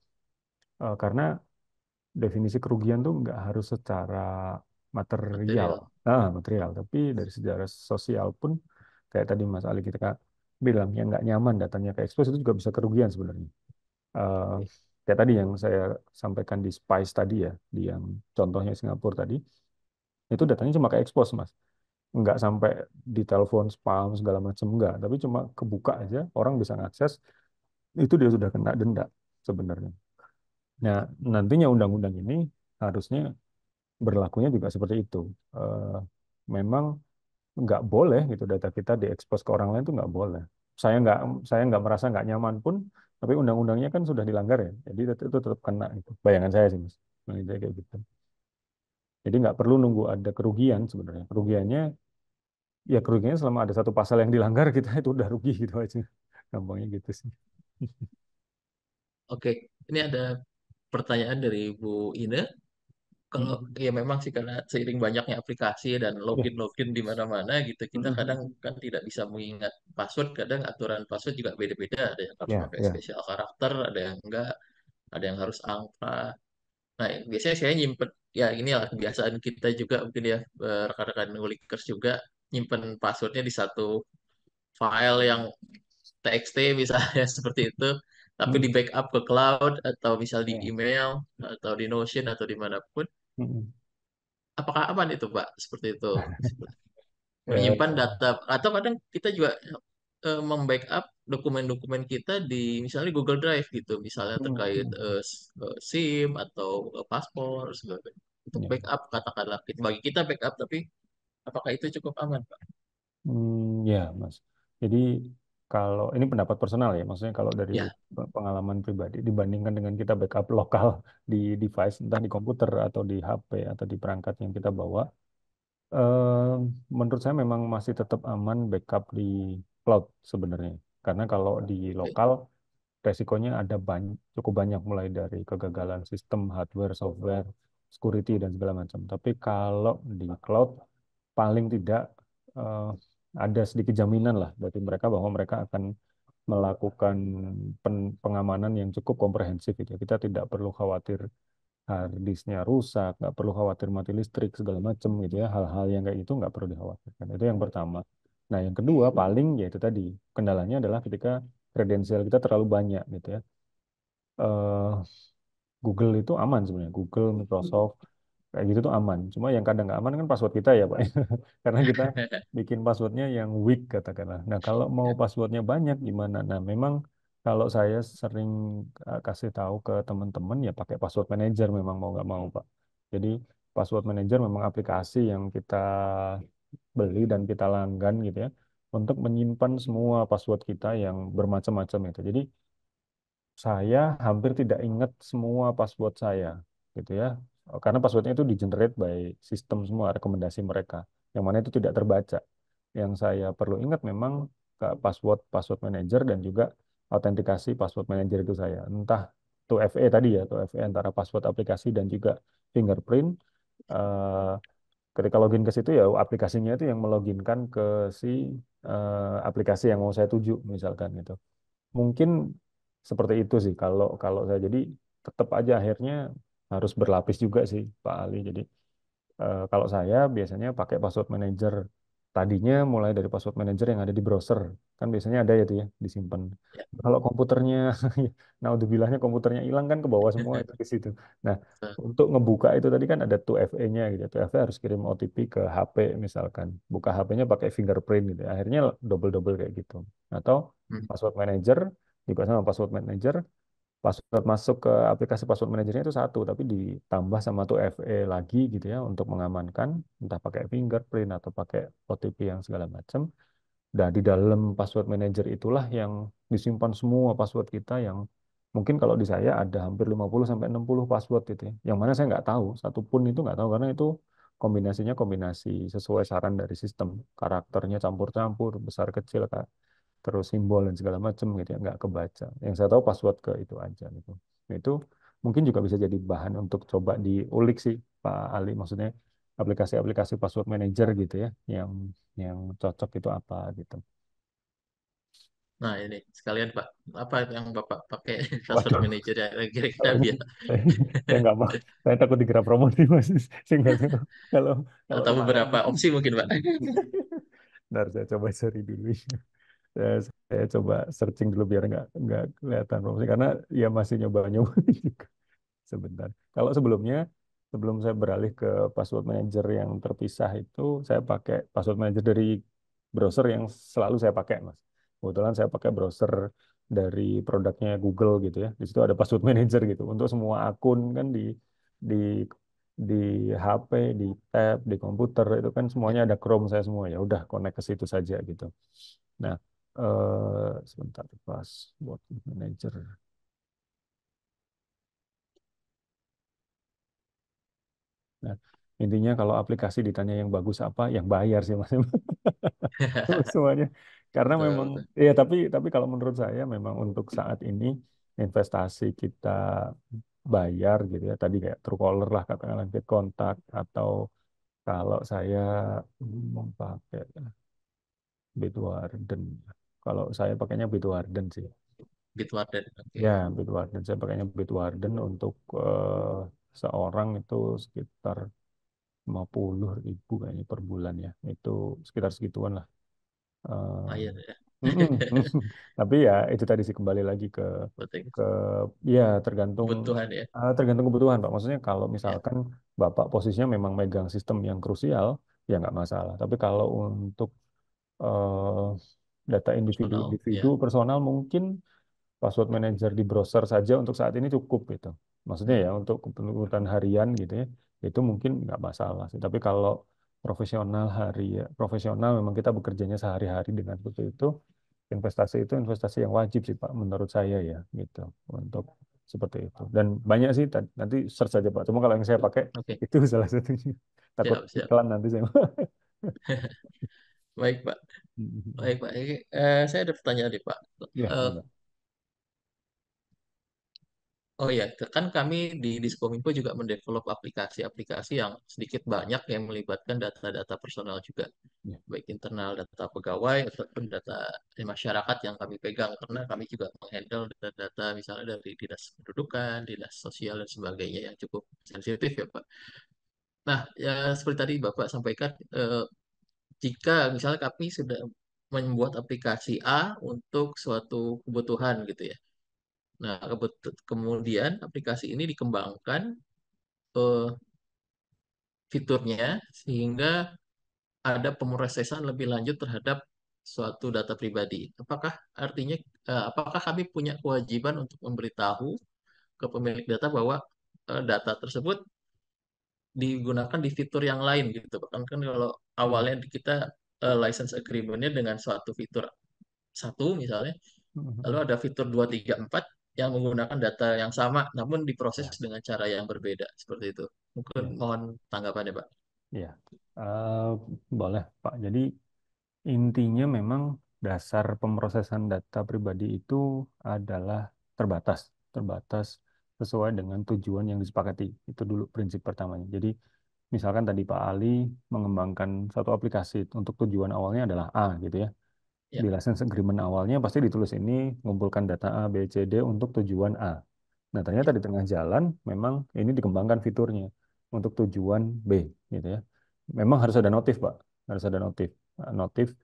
B: Karena definisi kerugian tuh nggak harus secara material,
A: material.
B: material, tapi dari sejarah sosial pun kayak tadi Mas Ali kita bilang yang nggak nyaman datanya ke expose itu juga bisa kerugian sebenarnya. Eh, Kayak tadi yang saya sampaikan di Spice tadi ya, di yang contohnya Singapura tadi, itu datanya cuma ke expose Mas, nggak sampai di telepon spam segala macam nggak, tapi cuma kebuka aja orang bisa ngakses, itu dia sudah kena denda sebenarnya. Nah, nantinya undang-undang ini harusnya berlakunya juga seperti itu. Eh, Memang nggak boleh gitu data kita diekspos ke orang lain itu nggak boleh. Saya nggak saya nggak merasa nggak nyaman pun, tapi undang-undangnya kan sudah dilanggar ya. Jadi itu tetap kena itu. Bayangan saya sih mas. Nah, jadi kayak gitu. Jadi nggak perlu nunggu ada kerugian sebenarnya. Kerugiannya ya kerugiannya selama ada satu pasal yang dilanggar kita itu udah rugi gitu aja. Gampangnya gitu sih.
A: Oke, ini ada pertanyaan dari Bu Ine. Kalau
B: Mm.
A: ya memang sih karena seiring banyaknya aplikasi dan
B: Ya.
A: login-login di mana-mana gitu, kita kadang
B: Mm-mm.
A: kan tidak bisa mengingat password. Kadang aturan password juga beda-beda. Ada yang harus
B: Ya,
A: pakai
B: ya.
A: special karakter, ada yang enggak, ada yang harus angka. Nah, biasanya saya nyimpen, ya inilah kebiasaan kita juga mungkin ya, rekan-rekan ngulikers juga nyimpen passwordnya di satu file yang TXT misalnya seperti itu, tapi di
B: Mm.
A: backup ke cloud atau misal di
B: Ya.
A: email atau di Notion atau dimanapun.
B: Mm-mm.
A: Apakah aman itu, Pak? Seperti itu.
B: Ya,
A: Menyimpan data atau kadang kita juga membackup dokumen-dokumen kita di misalnya Google Drive gitu, misalnya terkait
B: mm-mm.
A: SIM atau paspor segala macam. Untuk
B: Ya.
A: backup katakanlah bagi kita backup, tapi apakah itu cukup aman, Pak?
B: Ya, Mas. Jadi kalau ini pendapat personal ya, maksudnya kalau dari
A: Ya,
B: pengalaman pribadi dibandingkan dengan kita backup lokal di device, entah di komputer atau di HP atau di perangkat yang kita bawa, eh, menurut saya memang masih tetap aman backup di cloud sebenarnya. Karena kalau di
A: oke.
B: lokal resikonya ada cukup banyak mulai dari kegagalan sistem, hardware, software, security dan segala macam. Tapi kalau di cloud paling tidak eh, ada sedikit jaminan lah dari mereka bahwa mereka akan melakukan pengamanan yang cukup komprehensif gitu. Kita tidak perlu khawatir hard disknya rusak, nggak perlu khawatir mati listrik segala macam gitu ya. Hal-hal yang kayak itu nggak perlu dikhawatirkan. Itu yang pertama. Nah, yang kedua paling ya itu tadi kendalanya adalah ketika kredensial kita terlalu banyak gitu ya. Eh, Google itu aman sebenarnya. Google, Microsoft, kayak gitu tuh aman. Cuma yang kadang nggak aman kan password kita ya, Pak. Karena kita bikin passwordnya yang weak katakanlah. Nah, kalau mau passwordnya banyak gimana? Nah, memang kalau saya sering kasih tahu ke teman-teman ya pakai password manager memang mau nggak mau, Pak. Jadi password manager memang aplikasi yang kita beli dan kita langgan gitu ya untuk menyimpan semua password kita yang bermacam-macam itu. Jadi saya hampir tidak ingat semua password saya, gitu ya. Karena passwordnya itu di-generate by sistem semua rekomendasi mereka, yang mana itu tidak terbaca. Yang saya perlu ingat memang password password manager dan juga autentikasi password manager itu saya. Entah 2FA tadi ya, 2FA antara password aplikasi dan juga fingerprint. Eh, Ketika login ke situ ya aplikasinya itu yang meloginkan ke si aplikasi yang mau saya tuju misalkan gitu. Mungkin seperti itu sih kalau kalau saya jadi tetap aja akhirnya harus berlapis juga sih Pak Ali. Jadi kalau saya biasanya pakai password manager tadinya mulai dari password manager yang ada di browser, kan biasanya ada ya tuh ya disimpan.
A: Ya.
B: Kalau komputernya, naudzubilahnya komputernya hilang kan ke bawah semua itu ke situ. Nah, untuk ngebuka itu tadi kan ada 2FA-nya gitu. 2FA harus kirim OTP ke HP misalkan. Buka HP-nya pakai fingerprint gitu. Akhirnya double-double kayak gitu. Atau password manager juga sama password manager, password masuk ke aplikasi password manajernya itu satu, tapi ditambah sama tuh FA lagi gitu ya untuk mengamankan, entah pakai fingerprint atau pakai OTP yang segala macam. Dan di dalam password manager itulah yang disimpan semua password kita yang mungkin kalau di saya ada hampir 50 sampai 60 password itu ya. Yang mana saya nggak tahu, satu pun itu nggak tahu karena itu kombinasinya kombinasi sesuai saran dari sistem. Karakternya campur-campur, besar kecil, Kak, terus simbol dan segala macam gitu ya, nggak kebaca. Yang saya tahu password ke itu aja gitu. Itu mungkin juga bisa jadi bahan untuk coba diulik sih Pak Ali, maksudnya aplikasi-aplikasi password manager gitu ya, yang cocok itu apa gitu.
A: Nah ini sekalian Pak, apa yang Bapak pakai password
B: Waduh,
A: manager ya kira-kira
B: kalau ini
A: biar
B: saya nggak mau, saya takut dikira promosi mas, saya nggak tahu kalau kalau
A: atau
B: saran.
A: beberapa opsi mungkin Pak.
B: Bentar, saya coba cari dulu. Saya coba searching dulu biar nggak kelihatan promosi karena ya masih nyoba-nyoba juga. Sebentar. Kalau sebelum saya beralih ke password manager yang terpisah itu, saya pakai password manager dari browser yang selalu saya pakai, Mas. Kebetulan saya pakai browser dari produknya Google gitu ya. Di situ ada password manager gitu. Untuk semua akun kan di di HP, di tab, di komputer itu kan semuanya ada Chrome saya semua ya. Udah connect ke situ saja gitu. Nah, sebentar password manager. Nah, intinya kalau aplikasi ditanya yang bagus apa, yang bayar sih Mas. Semuanya. Karena
A: Betul,
B: memang,
A: betul.
B: ya tapi kalau menurut saya memang untuk saat ini investasi kita bayar gitu ya. Tadi kayak Truecaller lah katakanlah Get Contact atau kalau saya memakai Bitwarden. Kalau saya pakainya Bitwarden sih.
A: Bitwarden, oke.
B: Ya, Bitwarden. Saya pakainya Bitwarden untuk seorang itu sekitar 50.000 kayaknya per bulan ya. Itu sekitar segituan lah.
A: Lumayan ya.
B: Tapi ya itu tadi sih kembali lagi ke
A: Penting.
B: ke ya tergantung
A: Kebutuhan ya.
B: tergantung kebutuhan Pak. Maksudnya kalau
A: Ya,
B: misalkan Bapak posisinya memang megang sistem yang krusial ya nggak masalah. Tapi kalau untuk eh, data
A: personal
B: individu-individu
A: ya.
B: personal mungkin password manager di browser saja untuk saat ini cukup gitu. Maksudnya ya untuk kebutuhan harian gitu ya, itu mungkin nggak masalah sih. Tapi kalau profesional memang kita bekerjanya sehari-hari dengan seperti itu investasi yang wajib sih Pak menurut saya ya gitu untuk seperti itu. Dan banyak sih nanti search aja Pak. Cuma kalau yang saya pakai
A: Oke,
B: itu salah satunya. Takut
A: siap, siap.
B: iklan nanti saya.
A: Baik, Pak. Baik, Pak. Saya ada pertanyaan nih, Pak.
B: Ya,
A: Eh,
B: enggak.
A: oh ya, kan kami di Diskominfo juga mendevelop aplikasi-aplikasi yang sedikit banyak yang melibatkan data-data personal juga,
B: Ya.
A: baik internal data pegawai ataupun data masyarakat yang kami pegang, karena kami juga menghandle data-data misalnya dari dinas pendudukan, dinas sosial dan sebagainya yang cukup sensitif ya, Pak. Nah, ya seperti tadi Bapak sampaikan, jika misalnya kami sudah membuat aplikasi A untuk suatu kebutuhan gitu ya. Nah, kemudian aplikasi ini dikembangkan eh, fiturnya sehingga ada pemrosesan lebih lanjut terhadap suatu data pribadi. Apakah kami punya kewajiban untuk memberitahu ke pemilik data bahwa data tersebut digunakan di fitur yang lain gitu. Bahkan kan kalau
B: Hmm.
A: awalnya kita license agreement-nya dengan suatu fitur satu misalnya, lalu ada fitur 2 3 4 yang menggunakan data yang sama namun diproses
B: Ya,
A: dengan cara yang berbeda seperti itu. Mungkin
B: ya,
A: mohon tanggapannya, Pak.
B: ya. Eh, boleh Pak. Jadi intinya memang dasar pemrosesan data pribadi itu adalah terbatas, terbatas sesuai dengan tujuan yang disepakati. Itu dulu prinsip pertamanya. Jadi misalkan tadi Pak Ali mengembangkan satu aplikasi untuk tujuan awalnya adalah A gitu ya.
A: Ya,
B: Di license agreement awalnya pasti ditulis ini mengumpulkan data A, B, C, D untuk tujuan A. Nah, ternyata
A: ya,
B: di tengah jalan memang ini dikembangkan fiturnya untuk tujuan B gitu ya. Memang harus ada notif, Pak. Harus ada notif. notif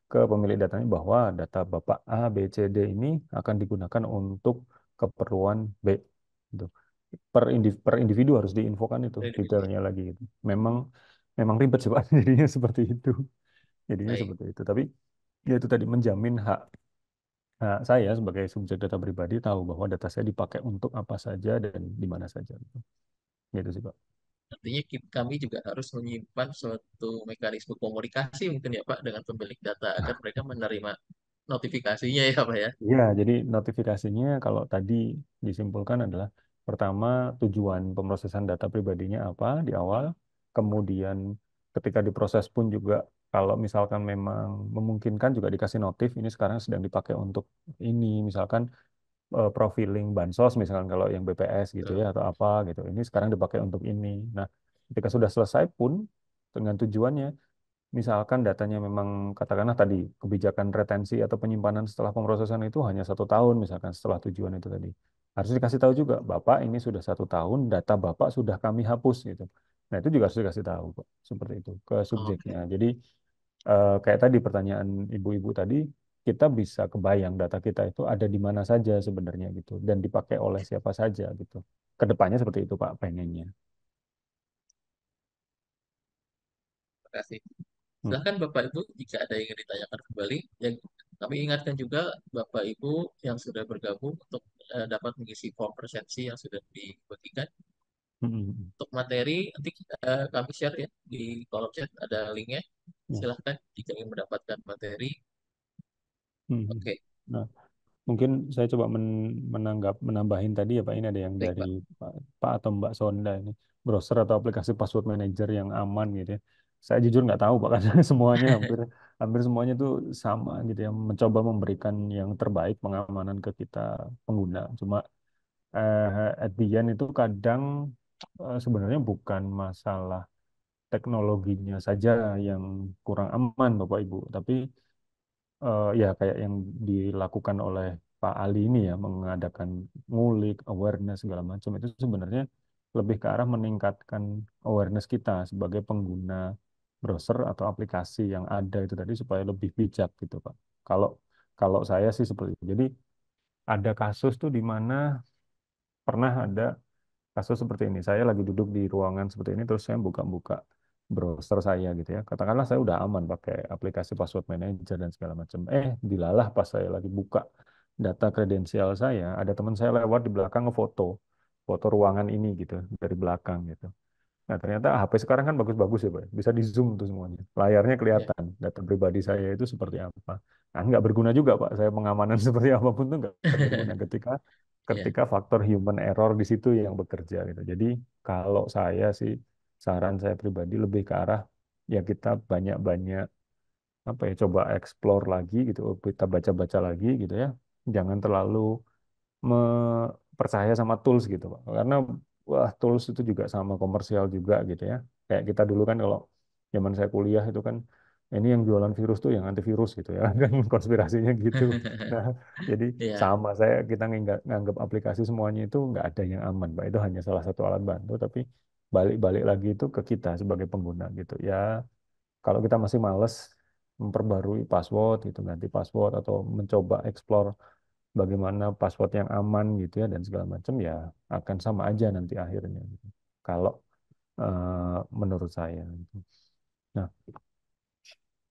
B: ke pemilik datanya bahwa data Bapak A, B, C, D ini akan digunakan untuk keperluan B. Gitu. Per individu harus diinfokan itu
A: Individu.
B: detailnya lagi gitu. Memang memang ribet sih Pak, jadinya seperti itu. Jadinya
A: Baik.
B: seperti itu. Tapi ya itu tadi menjamin hak. Nah, saya sebagai subjek data pribadi tahu bahwa data saya dipakai untuk apa saja dan di mana saja. Gitu sih Pak.
A: Artinya kami juga harus menyimpan suatu mekanisme komunikasi mungkin ya Pak dengan pemilik data agar mereka menerima notifikasinya ya Pak ya.
B: Iya, jadi notifikasinya kalau tadi disimpulkan adalah pertama tujuan pemrosesan data pribadinya apa di awal, kemudian ketika diproses pun juga kalau misalkan memang memungkinkan juga dikasih notif ini sekarang sedang dipakai untuk ini, misalkan profiling bansos misalkan kalau yang BPS gitu ya atau apa gitu. Ini sekarang dipakai untuk ini. Nah, ketika sudah selesai pun dengan tujuannya misalkan datanya memang katakanlah tadi kebijakan retensi atau penyimpanan setelah pemrosesan itu hanya 1 tahun misalkan setelah tujuan itu tadi harus dikasih tahu juga Bapak ini sudah 1 tahun data Bapak sudah kami hapus gitu. Nah itu juga harus dikasih tahu Pak seperti itu ke
A: Oke.
B: subjeknya. Jadi kayak tadi pertanyaan ibu-ibu tadi kita bisa kebayang data kita itu ada di mana saja sebenarnya gitu dan dipakai oleh siapa saja gitu. Kedepannya seperti itu Pak pengennya.
A: Terima kasih.
B: Hmm.
A: Silahkan Bapak Ibu jika ada yang ingin ditanyakan kembali. Yang kami ingatkan juga Bapak Ibu yang sudah bergabung untuk dapat mengisi form presensi yang sudah dibagikan.
B: Hmm.
A: Untuk materi nanti kami share ya di kolom chat ada linknya.
B: Ya.
A: Silahkan jika ingin mendapatkan materi.
B: Hmm.
A: Oke,
B: Nah, mungkin saya coba menambahin tadi ya Pak, ini ada yang
A: baik
B: dari
A: Pak.
B: Pak atau Mbak Sonda ini, browser atau aplikasi password manager yang aman gitu ya. Saya jujur nggak tahu Pak, karena semuanya hampir hampir semuanya itu sama gitu ya, mencoba memberikan yang terbaik pengamanan ke kita pengguna. Cuma at the end itu kadang sebenarnya bukan masalah teknologinya saja yang kurang aman Bapak Ibu, tapi ya kayak yang dilakukan oleh Pak Ali ini ya mengadakan ngulik awareness segala macam itu sebenarnya lebih ke arah meningkatkan awareness kita sebagai pengguna browser atau aplikasi yang ada itu tadi supaya lebih bijak gitu Pak. Kalau kalau saya sih seperti itu. Jadi ada kasus tuh di mana pernah ada kasus seperti ini. Saya lagi duduk di ruangan seperti ini, terus saya buka-buka browser saya gitu ya. Katakanlah saya udah aman pakai aplikasi password manager dan segala macam. Dilalah pas saya lagi buka data kredensial saya, ada teman saya lewat di belakang ngefoto, foto ruangan ini gitu dari belakang gitu. Nah, ternyata HP sekarang kan bagus-bagus ya, Pak. Bisa di zoom tuh semuanya. Layarnya
A: Ya,
B: kelihatan. Data pribadi saya itu seperti apa. Nah, nggak berguna juga, Pak. Saya pengamanan seperti apapun tuh nggak berguna ketika
A: ya,
B: ketika faktor human error di situ yang bekerja gitu. Jadi kalau saya sih saran saya pribadi lebih ke arah ya kita banyak-banyak apa ya coba explore lagi gitu, kita baca-baca lagi gitu ya. Jangan terlalu percaya sama tools gitu Pak. Karena wah tools itu juga sama komersial juga gitu ya. Kayak kita dulu kan kalau zaman saya kuliah itu kan ini yang jualan virus tuh yang antivirus gitu ya kan konspirasinya gitu. Nah, jadi
A: ya,
B: sama saya kita nganggap aplikasi semuanya itu nggak ada yang aman Pak. Itu hanya salah satu alat bantu tapi balik-balik lagi itu ke kita sebagai pengguna gitu. Ya, kalau kita masih males memperbarui password itu ganti password atau mencoba explore bagaimana password yang aman gitu ya dan segala macam ya akan sama aja nanti akhirnya gitu. Kalau menurut saya gitu. Nah,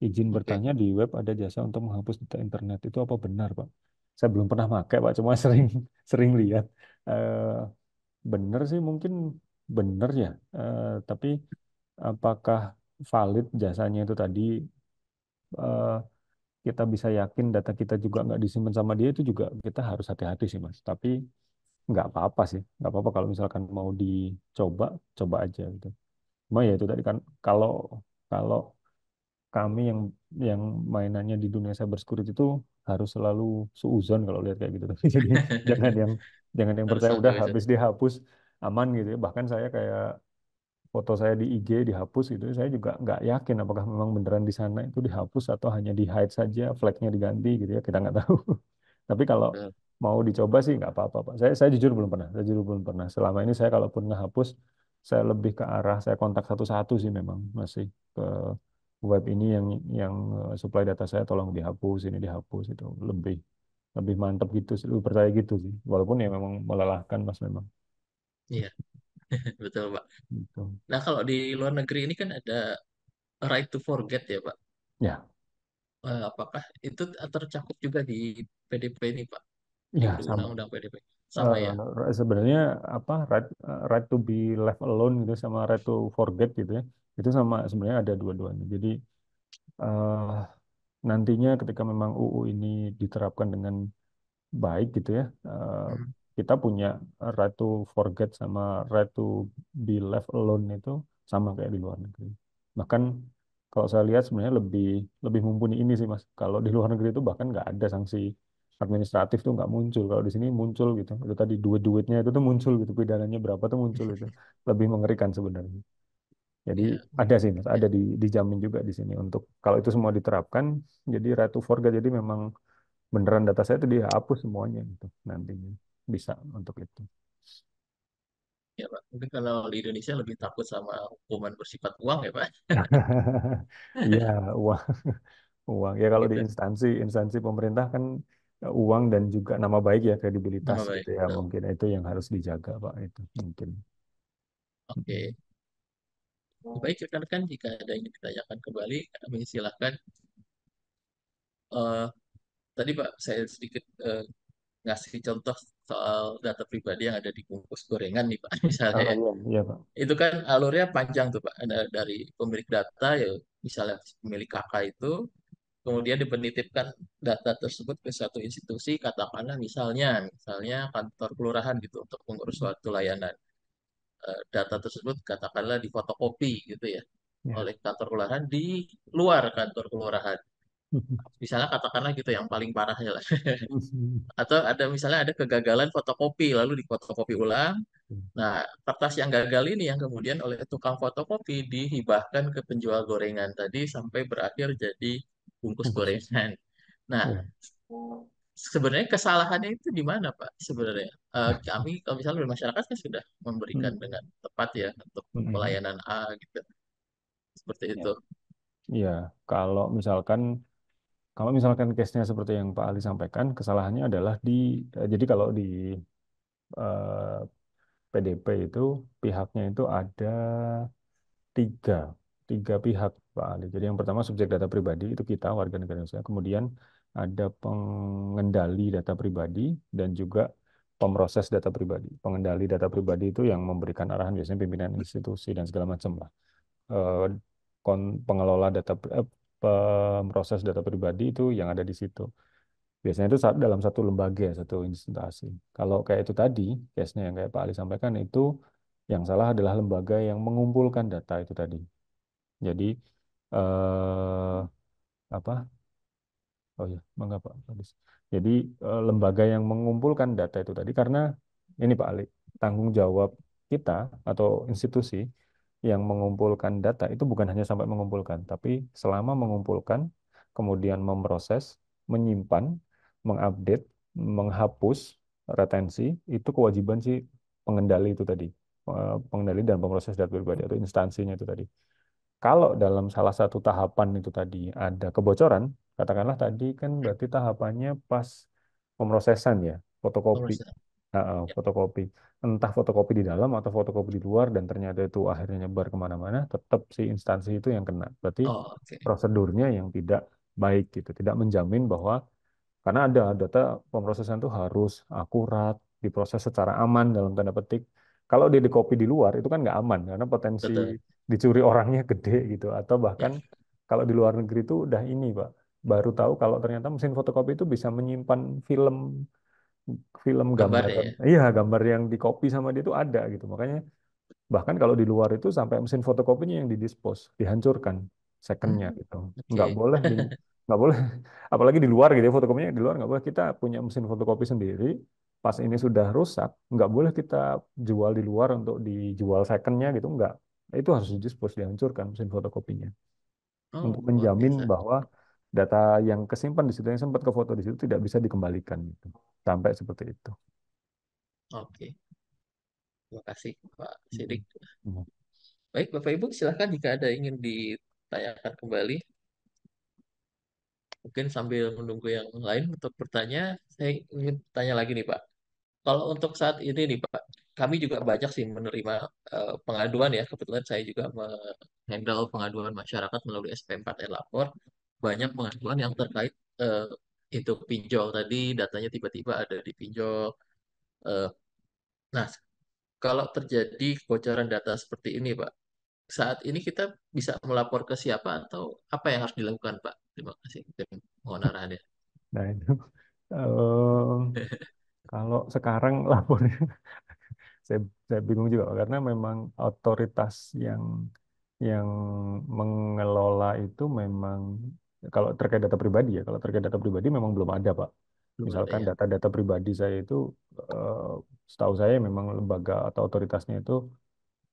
B: izin
A: oke.
B: bertanya di web ada jasa untuk menghapus data internet itu apa benar, Pak? Saya belum pernah pakai, Pak, cuma sering sering lihat. Eh, Bener sih mungkin bener ya. Tapi apakah valid jasanya itu tadi eh, kita bisa yakin data kita juga nggak disimpan sama dia itu juga kita harus hati-hati sih Mas. Tapi nggak apa-apa sih, nggak apa-apa kalau misalkan mau dicoba, coba aja gitu. Cuma ya itu tadi kan kalau kalau kami yang mainannya di dunia cybersecurity itu harus selalu suuzon kalau lihat kayak gitu. Jadi jangan yang jangan yang
A: Harus
B: percaya udah
A: sampai
B: habis dihapus aman gitu ya. Bahkan saya kayak foto saya di IG dihapus gitu, saya juga nggak yakin apakah memang beneran di sana itu dihapus atau hanya di hide saja, flagnya diganti gitu ya, kita nggak tahu. Tapi kalau mau dicoba sih nggak apa-apa, Pak. Saya jujur belum pernah, saya jujur belum pernah. Selama ini saya kalaupun ngehapus, saya lebih ke arah saya kontak satu-satu sih memang masih ke web ini yang supply data saya tolong dihapus, ini dihapus, itu lebih lebih mantap gitu sih, lebih percaya gitu sih. Walaupun ya memang melelahkan Mas memang.
A: Iya, betul Pak.
B: Gitu.
A: Nah kalau di luar negeri ini kan ada right to forget ya Pak.
B: Ya,
A: Apakah itu tercakup juga di PDP ini Pak? Di
B: ya sama.
A: Undang-Undang PDP. Sama ya?
B: Sebenarnya apa right to be left alone gitu sama right to forget gitu ya. Itu sama sebenarnya ada dua-duanya. Jadi eh, nantinya ketika memang UU ini diterapkan dengan baik gitu ya,
A: Hmm.
B: kita punya right to forget sama right to be left alone itu sama kayak di luar negeri. Bahkan kalau saya lihat sebenarnya lebih lebih mumpuni ini sih Mas. Kalau di luar negeri itu bahkan nggak ada sanksi administratif tuh nggak muncul. Kalau di sini muncul gitu. Itu tadi duit-duitnya itu tuh muncul gitu. Pidananya berapa tuh muncul itu. Lebih mengerikan sebenarnya. Jadi
A: Ya,
B: ada sih Mas,
A: ya,
B: ada dijamin juga di sini untuk kalau itu semua diterapkan jadi right to forget. Jadi memang beneran data saya itu dihapus semuanya gitu nantinya bisa untuk itu.
A: ya Pak. Mungkin kalau di Indonesia lebih takut sama hukuman bersifat uang ya Pak.
B: Iya, uang, uang. Ya kalau di
A: Gitu.
B: instansi pemerintah kan uang dan juga nama baik ya kredibilitas
A: Nama
B: gitu
A: baik.
B: ya
A: Betul.
B: mungkin itu yang harus dijaga Pak itu mungkin.
A: Oke. Baik rekan-rekan, jika ada yang ditanyakan kembali, kami silakan. Eh, Tadi Pak, saya sedikit ngasih contoh soal data pribadi yang ada di bungkus gorengan nih Pak, misalnya
B: Oh
A: ya.
B: iya, iya Pak.
A: Itu kan alurnya panjang tuh Pak. Ada dari pemilik data ya, misalnya pemilik kakak itu, kemudian dipenitipkan data tersebut ke satu institusi, katakanlah misalnya kantor kelurahan gitu untuk mengurus suatu layanan. Data tersebut katakanlah difotokopi gitu ya
B: Ya.
A: oleh kantor kelurahan di luar kantor kelurahan. Misalnya katakanlah gitu yang paling parah ya lah. Atau ada misalnya ada kegagalan fotokopi lalu difotokopi ulang. Nah, kertas yang gagal ini yang kemudian oleh tukang fotokopi dihibahkan ke penjual gorengan tadi sampai berakhir jadi bungkus gorengan. Nah,
B: Ya.
A: sebenarnya kesalahannya itu di mana, Pak? Sebenarnya kami kalau misalnya dari masyarakat kan sudah memberikan dengan tepat ya untuk pelayanan A gitu, seperti
B: Ya.
A: itu.
B: Iya, kalau misalkan case-nya seperti yang Pak Ali sampaikan, kesalahannya adalah jadi kalau di eh, PDP itu pihaknya itu ada tiga, tiga pihak Pak Ali. Jadi yang pertama subjek data pribadi itu kita warga negara Indonesia, kemudian ada pengendali data pribadi dan juga pemroses data pribadi. Pengendali data pribadi itu yang memberikan arahan biasanya pimpinan institusi dan segala macam lah. Eh, Pengelola pemroses data pribadi itu yang ada di situ. Biasanya itu dalam satu lembaga, satu instansi. Kalau kayak itu tadi, case-nya yang kayak Pak Ali sampaikan itu yang salah adalah lembaga yang mengumpulkan data itu tadi. Jadi eh, apa? Oh ya, mangga Pak Kadis. Jadi lembaga yang mengumpulkan data itu tadi karena ini Pak Ali, tanggung jawab kita atau institusi yang mengumpulkan data itu bukan hanya sampai mengumpulkan, tapi selama mengumpulkan, kemudian memproses, menyimpan, mengupdate, menghapus, retensi, itu kewajiban si pengendali itu tadi. Pengendali dan pemroses data pribadi atau instansinya itu tadi. Kalau dalam salah satu tahapan itu tadi ada kebocoran, katakanlah tadi kan berarti tahapannya pas pemrosesan ya, fotokopi.
A: Pemeriksaan. Ya.
B: Fotokopi. Entah fotokopi di dalam atau fotokopi di luar dan ternyata itu akhirnya nyebar kemana-mana, tetap si instansi itu yang kena. Berarti
A: Oh, oke.
B: prosedurnya yang tidak baik gitu, tidak menjamin bahwa karena ada data pemrosesan itu harus akurat, diproses secara aman dalam tanda petik. Kalau dia di copy di luar itu kan nggak aman karena potensi
A: Betul.
B: dicuri orangnya gede gitu. Atau
A: Ya.
B: bahkan kalau di luar negeri itu udah ini Pak, baru tahu kalau ternyata mesin fotokopi itu bisa menyimpan film film gambar,
A: Gambarnya ya.
B: iya gambar yang di copy sama dia itu ada gitu. Makanya bahkan kalau di luar itu sampai mesin fotokopinya yang didispose, dihancurkan secondnya gitu. Nggak
A: Oke.
B: boleh nggak boleh, apalagi di luar gitu ya, fotokopinya di luar nggak boleh. Kita punya mesin fotokopi sendiri, pas ini sudah rusak, nggak boleh kita jual di luar untuk dijual secondnya gitu, nggak. Itu harus didispose, dihancurkan mesin fotokopinya. Untuk
A: Oh, luar
B: menjamin
A: biasa.
B: bahwa data yang kesimpan di situ, yang sempat ke foto di situ tidak bisa dikembalikan gitu. Sampai seperti itu.
A: Oke. Terima kasih Pak
B: Mm-mm.
A: Sidik.
B: Mm.
A: Baik, Bapak Ibu, silahkan jika ada ingin tanyakan kembali. Mungkin sambil menunggu yang lain untuk bertanya, saya ingin tanya lagi nih Pak. Kalau untuk saat ini nih Pak, kami juga banyak sih menerima pengaduan ya. Kebetulan saya juga menghandle pengaduan masyarakat melalui SP4R Lapor. Banyak pengaduan yang terkait itu pinjol tadi, datanya tiba-tiba ada di pinjol. Eh, nah, kalau terjadi kebocoran data seperti ini Pak, saat ini kita bisa melapor ke siapa atau apa yang harus dilakukan Pak? Terima kasih. Mohon arahannya.
B: Nah itu kalau sekarang lapornya saya saya bingung juga karena memang otoritas yang mengelola itu memang kalau terkait data pribadi ya, kalau terkait data pribadi memang belum ada, Pak.
A: Belum ada
B: Misalkan
A: ya.
B: data-data pribadi saya itu eh, setahu saya memang lembaga atau otoritasnya itu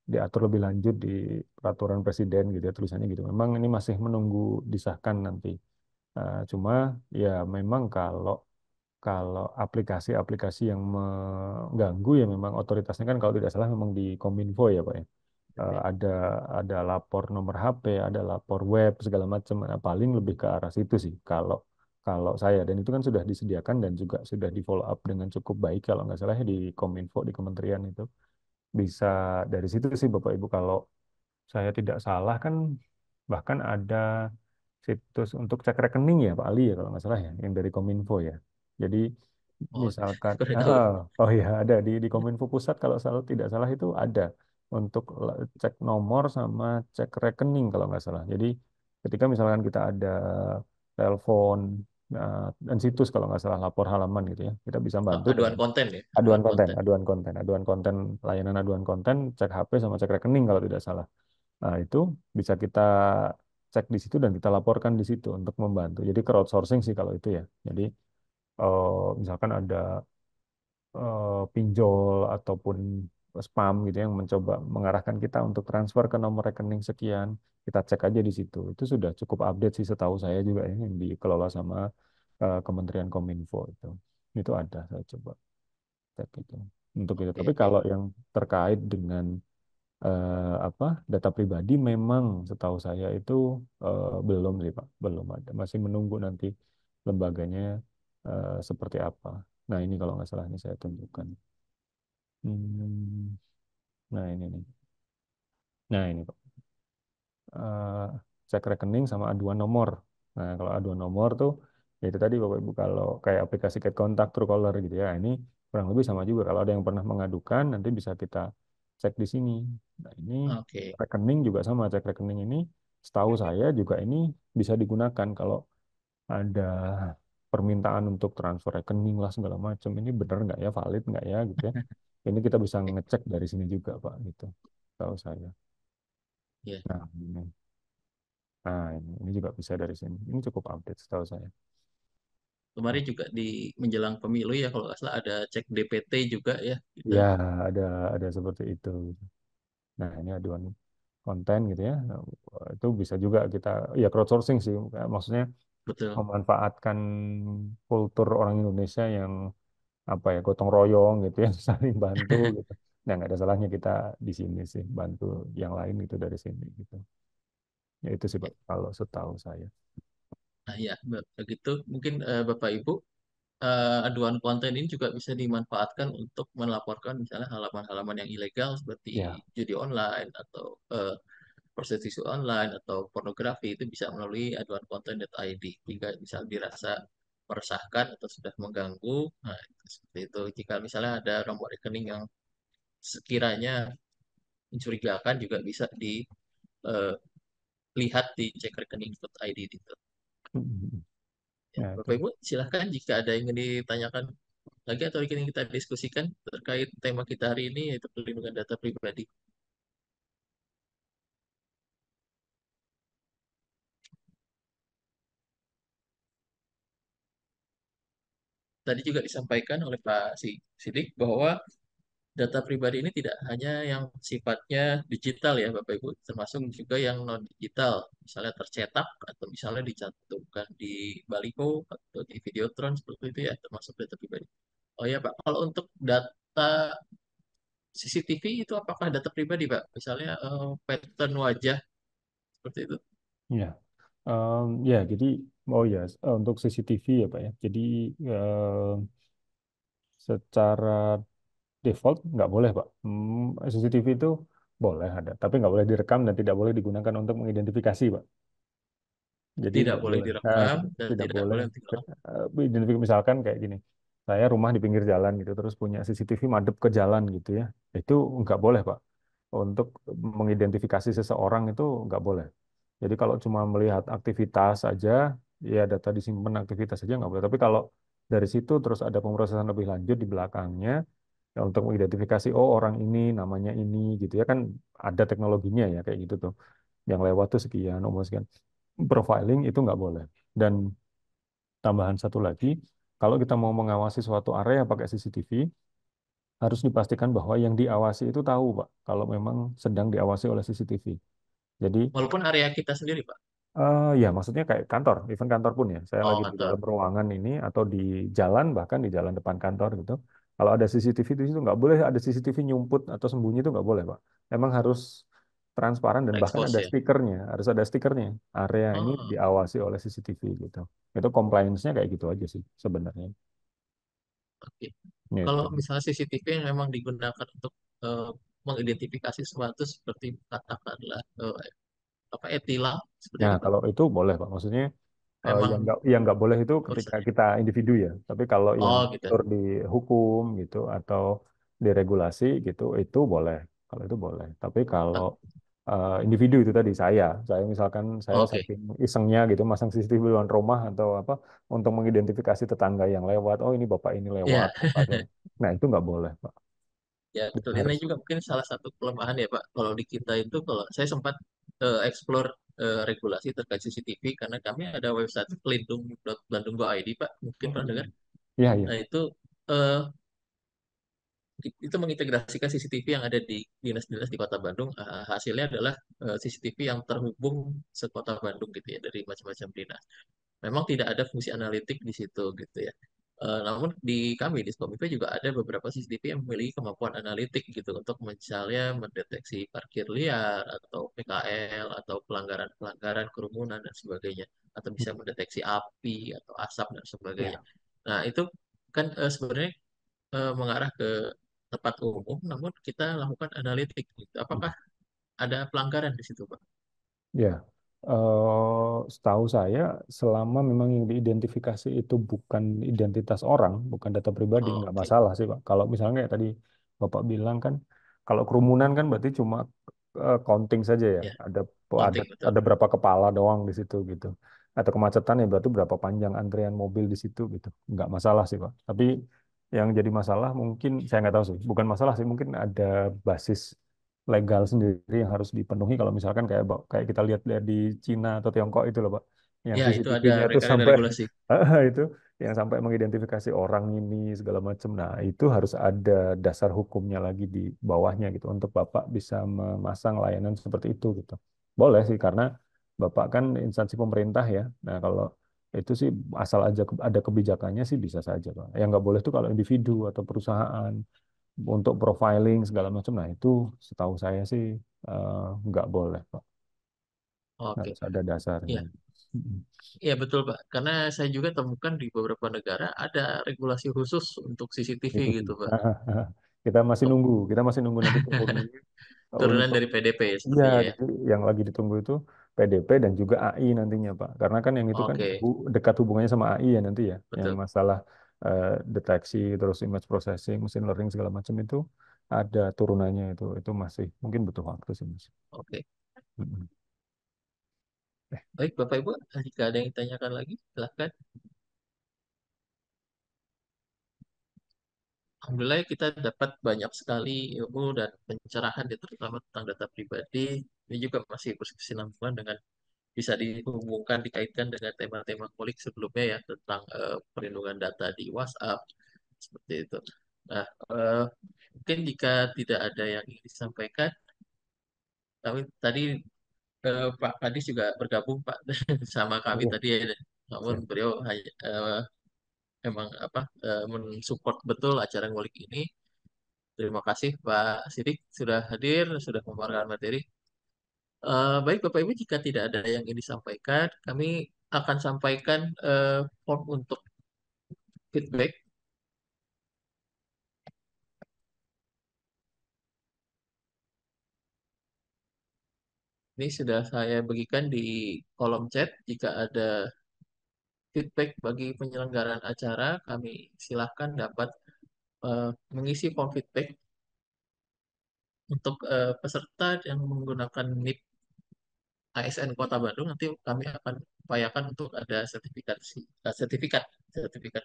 B: diatur lebih lanjut di peraturan presiden gitu ya, tulisannya gitu. Memang ini masih menunggu disahkan nanti. Cuma ya memang kalau kalau aplikasi-aplikasi yang mengganggu ya memang otoritasnya kan kalau tidak salah memang di Kominfo ya Pak ya. Ada lapor nomor HP, ada lapor web segala macam. Nah, paling lebih ke arah situ sih kalau kalau saya dan itu kan sudah disediakan dan juga sudah di follow up dengan cukup baik kalau nggak salah ya di Kominfo di kementerian itu bisa dari situ sih Bapak Ibu kalau saya tidak salah kan bahkan ada situs untuk cek rekening ya Pak Ali ya kalau nggak salah ya yang dari Kominfo ya. Jadi
A: Oh,
B: misalkan
A: kurang tahu.
B: oh ya ada di Kominfo Pusat kalau salah tidak salah itu ada untuk cek nomor sama cek rekening kalau nggak salah. Jadi ketika misalkan kita ada telepon dan situs kalau nggak salah lapor halaman gitu ya kita bisa
A: Oh,
B: bantu
A: aduan
B: dengan
A: konten ya,
B: aduan
A: aduan
B: konten,
A: konten.
B: aduan konten, layanan aduan konten, cek HP sama cek rekening kalau tidak salah. Nah, itu bisa kita cek di situ dan kita laporkan di situ untuk membantu. Jadi crowdsourcing sih kalau itu ya. Jadi misalkan ada pinjol ataupun spam gitu yang mencoba mengarahkan kita untuk transfer ke nomor rekening sekian, kita cek aja di situ. Itu sudah cukup update sih setahu saya juga ya yang dikelola sama Kementerian Kominfo itu. Itu ada saya coba cek itu untuk itu.
A: Oke,
B: Tapi
A: oke.
B: kalau yang terkait dengan apa data pribadi memang setahu saya itu belum sih Pak, belum ada. Masih menunggu nanti lembaganya seperti apa. Nah ini kalau nggak salah ini saya tunjukkan. Hmm, nah ini nih. Nah ini Pak. Eh, cek rekening sama aduan nomor. Nah kalau aduan nomor tuh ya itu tadi Bapak Ibu kalau kayak aplikasi Get Contact, Truecaller gitu ya. Ini kurang lebih sama juga. Kalau ada yang pernah mengadukan nanti bisa kita cek di sini. Nah ini
A: Oke.
B: rekening juga sama cek rekening ini. Setahu saya juga ini bisa digunakan kalau ada permintaan untuk transfer rekening lah segala macam. Ini benar nggak ya, valid nggak ya gitu ya. Ini kita bisa ngecek dari sini juga Pak gitu. Tahu saya.
A: Ya.
B: Nah, ini juga bisa dari sini. Ini cukup update setahu saya.
A: Kemarin juga di menjelang pemilu ya kalau nggak salah ada cek DPT juga ya gitu.
B: Ya, ada seperti itu. Nah, ini aduan konten gitu ya. Nah, itu bisa juga kita ya crowdsourcing sih. Maksudnya
A: Betul.
B: memanfaatkan kultur orang Indonesia yang apa ya gotong royong gitu ya, saling bantu gitu. Nah, nggak ada salahnya kita di sini sih bantu yang lain itu dari sini gitu. Ya itu sih Pak, kalau setahu saya.
A: Nah ya, begitu mungkin Bapak Ibu aduan konten ini juga bisa dimanfaatkan untuk melaporkan misalnya halaman-halaman yang ilegal seperti
B: Ya.
A: judi online atau prostitusi online atau pornografi itu bisa melalui aduan konten.id jika misal dirasa meresahkan atau sudah mengganggu. Nah, seperti itu. Jika misalnya ada nomor rekening yang sekiranya mencurigakan juga bisa dilihat di cek rekening.id itu. Ya,
B: Nah, itu.
A: Bapak Ibu, silahkan jika ada yang ingin ditanyakan lagi atau ingin kita diskusikan terkait tema kita hari ini yaitu perlindungan data pribadi. Tadi juga disampaikan oleh Pak Sidik bahwa data pribadi ini tidak hanya yang sifatnya digital ya Bapak Ibu, termasuk juga yang non digital, misalnya tercetak atau misalnya dicantumkan di baliho atau di videotron seperti itu ya, termasuk data pribadi. Oh ya Pak, kalau untuk data CCTV itu apakah data pribadi Pak? Misalnya pattern wajah seperti itu.
B: Ya, ya jadi oh ya untuk CCTV ya Pak ya. Jadi secara default nggak boleh Pak. CCTV itu boleh ada, tapi nggak boleh direkam dan tidak boleh digunakan untuk mengidentifikasi Pak. Jadi
A: Tidak
B: nggak
A: boleh
B: boleh,
A: direkam dan
B: tidak
A: tidak
B: boleh
A: boleh digunakan.
B: identifikasi misalkan kayak gini. Saya rumah di pinggir jalan gitu, terus punya CCTV madep ke jalan gitu ya. Itu nggak boleh Pak. Untuk mengidentifikasi seseorang itu nggak boleh. Jadi kalau cuma melihat aktivitas saja, ya data disimpan aktivitas saja nggak boleh. Tapi kalau dari situ terus ada pemrosesan lebih lanjut di belakangnya, ya, untuk mengidentifikasi oh orang ini namanya ini gitu ya kan ada teknologinya ya kayak gitu tuh. Yang lewat tuh sekian, umur sekian. Profiling itu nggak boleh. Dan tambahan satu lagi, kalau kita mau mengawasi suatu area pakai CCTV, harus dipastikan bahwa yang diawasi itu tahu, Pak, kalau memang sedang diawasi oleh CCTV. Jadi,
A: Walaupun area kita sendiri, Pak.
B: ya maksudnya kayak kantor, even kantor pun ya. Saya
A: Oh,
B: lagi di
A: kantor.
B: dalam ruangan ini atau di jalan, bahkan di jalan depan kantor gitu. Kalau ada CCTV di situ nggak boleh ada CCTV nyumput atau sembunyi itu nggak boleh, Pak. Memang harus transparan dan bahkan
A: Expose
B: ada
A: ya.
B: stikernya, harus ada stikernya. Area ini
A: Oh,
B: diawasi oleh CCTV gitu. Itu compliance-nya kayak gitu aja sih sebenarnya.
A: oke. Kalau
B: Gitu.
A: misalnya CCTV yang memang digunakan untuk eh, mengidentifikasi sesuatu seperti katakanlah apa etilang seperti
B: Nah,
A: itu, Pak.
B: kalau itu boleh, Pak. Maksudnya
A: Memang
B: yang nggak boleh itu ketika
A: urusannya.
B: kita individu ya. Tapi kalau yang
A: Oh, gitu.
B: diatur di hukum gitu atau diregulasi gitu, itu boleh. Kalau itu boleh. Tapi kalau individu itu tadi saya misalkan saya
A: Oke.
B: saking isengnya gitu masang CCTV di luar rumah atau apa untuk mengidentifikasi tetangga yang lewat. Oh ini bapak ini lewat.
A: Ya,
B: Bapak Nah itu nggak boleh, Pak.
A: ya
B: Itu
A: betul. Ini
B: harus.
A: juga mungkin salah satu kelemahan ya, Pak. Kalau di kita itu, kalau saya sempat explore regulasi terkait CCTV karena kami ada website pelindung.bandung.go.id, Pak. Mungkin pernah dengar.
B: Iya, iya.
A: Nah, eh, itu mengintegrasikan CCTV yang ada di dinas-dinas di Kota Bandung. Hasilnya adalah CCTV yang terhubung sekota Bandung gitu ya dari macam-macam dinas. Memang tidak ada fungsi analitik di situ gitu ya. Namun di kami di Skominfo juga ada beberapa CCTV yang memiliki kemampuan analitik gitu untuk misalnya mendeteksi parkir liar atau PKL atau pelanggaran-pelanggaran kerumunan dan sebagainya atau bisa mendeteksi api atau asap dan sebagainya.
B: Ya.
A: Nah, itu kan sebenarnya mengarah ke tempat umum, namun kita lakukan analitik gitu. Apakah ada pelanggaran di situ, Pak?
B: Ya, setahu saya selama memang yang diidentifikasi itu bukan identitas orang, bukan data pribadi, nggak
A: Oke,
B: masalah sih Pak. Kalau misalnya kayak tadi Bapak bilang kan, kalau kerumunan kan berarti cuma counting saja ya,
A: ya,
B: ada
A: konting betul.
B: ada berapa kepala doang di situ gitu. Atau kemacetan ya berarti berapa panjang antrian mobil di situ gitu, nggak masalah sih Pak. Tapi yang jadi masalah mungkin saya nggak tahu sih, bukan masalah sih, mungkin ada basis legal sendiri yang harus dipenuhi kalau misalkan kayak kayak kita lihat di Cina atau Tiongkok itu loh Pak yang
A: Ya, itu ada
B: CCTV-nya tuh
A: mereka ada
B: sampai
A: regulasi.
B: itu yang sampai mengidentifikasi orang ini segala macam. Nah, itu harus ada dasar hukumnya lagi di bawahnya gitu untuk Bapak bisa memasang layanan seperti itu gitu. Boleh sih karena Bapak kan instansi pemerintah ya. Nah, kalau itu sih asal aja ada kebijakannya sih bisa saja Pak. Yang nggak boleh tuh kalau individu atau perusahaan untuk profiling segala macam. Nah, itu setahu saya sih nggak boleh, Pak.
A: Oke,
B: Harus ada dasarnya.
A: ya,
B: Mm.
A: ya betul Pak. Karena saya juga temukan di beberapa negara ada regulasi khusus untuk CCTV
B: Itu sih.
A: gitu Pak. Oh,
B: Kita masih nunggu nanti turunannya
A: turunan
B: untuk
A: dari PDP ya
B: ya,
A: sepertinya ya.
B: jadi yang lagi ditunggu itu PDP dan juga AI nantinya, Pak. Karena kan yang itu kan
A: Oke,
B: dekat hubungannya sama AI ya nanti ya, yang
A: betul.
B: masalah deteksi terus image processing, machine learning segala macam itu ada turunannya itu masih mungkin butuh waktu sih, Mas.
A: Oke.
B: Mm-mm.
A: Baik Bapak Ibu, jika ada yang ditanyakan lagi, silahkan. Alhamdulillah kita dapat banyak sekali ilmu dan pencerahan ya, terutama tentang data pribadi. Ini juga masih berkesinambungan dengan bisa dihubungkan, dikaitkan dengan tema-tema kulik sebelumnya ya tentang perlindungan data di WhatsApp seperti itu. Nah, mungkin jika tidak ada yang ingin disampaikan, tapi tadi Pak Kadis juga bergabung Pak sama kami
B: Iya,
A: tadi ya. Namun
B: siap.
A: beliau hanya emang apa mensupport betul acara ngulik ini. Terima kasih Pak Sidik sudah hadir, sudah memaparkan materi. Baik Bapak Ibu, jika tidak ada yang ingin disampaikan, kami akan sampaikan form untuk feedback. Ini sudah saya bagikan di kolom chat. Jika ada feedback bagi penyelenggaraan acara, kami silahkan dapat mengisi form feedback untuk peserta yang menggunakan NIP ASN Kota Bandung. Nanti kami akan upayakan untuk ada sertifikat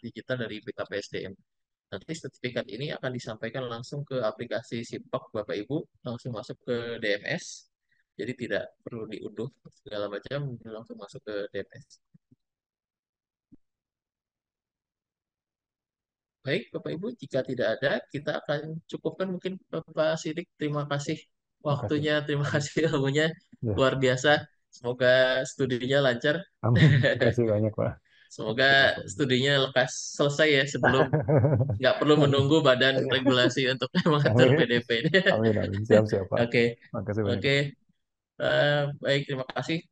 A: digital dari BKPSDM. Nanti sertifikat ini akan disampaikan langsung ke aplikasi Sipak Bapak Ibu, langsung masuk ke DMS. Jadi tidak perlu diunduh segala macam, langsung masuk ke DMS. Baik, Bapak Ibu, jika tidak ada, kita akan cukupkan mungkin Bapak Sidik. Terima kasih waktunya, terima kasih ilmunya,
B: Ya.
A: luar biasa. Semoga studinya lancar.
B: Amin. Terima kasih banyak, Pak.
A: Semoga studinya lekas selesai ya sebelum nggak perlu menunggu badan regulasi untuk mengatur
B: Amin.
A: PDP.
B: Amin, amin. Siap-siap, Pak.
A: Oke,
B: Makasih banyak.
A: oke. Baik, terima kasih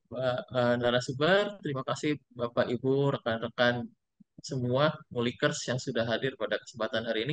A: Pak narasumber, terima kasih Bapak Ibu, rekan-rekan semua Mulikers yang sudah hadir pada kesempatan hari ini.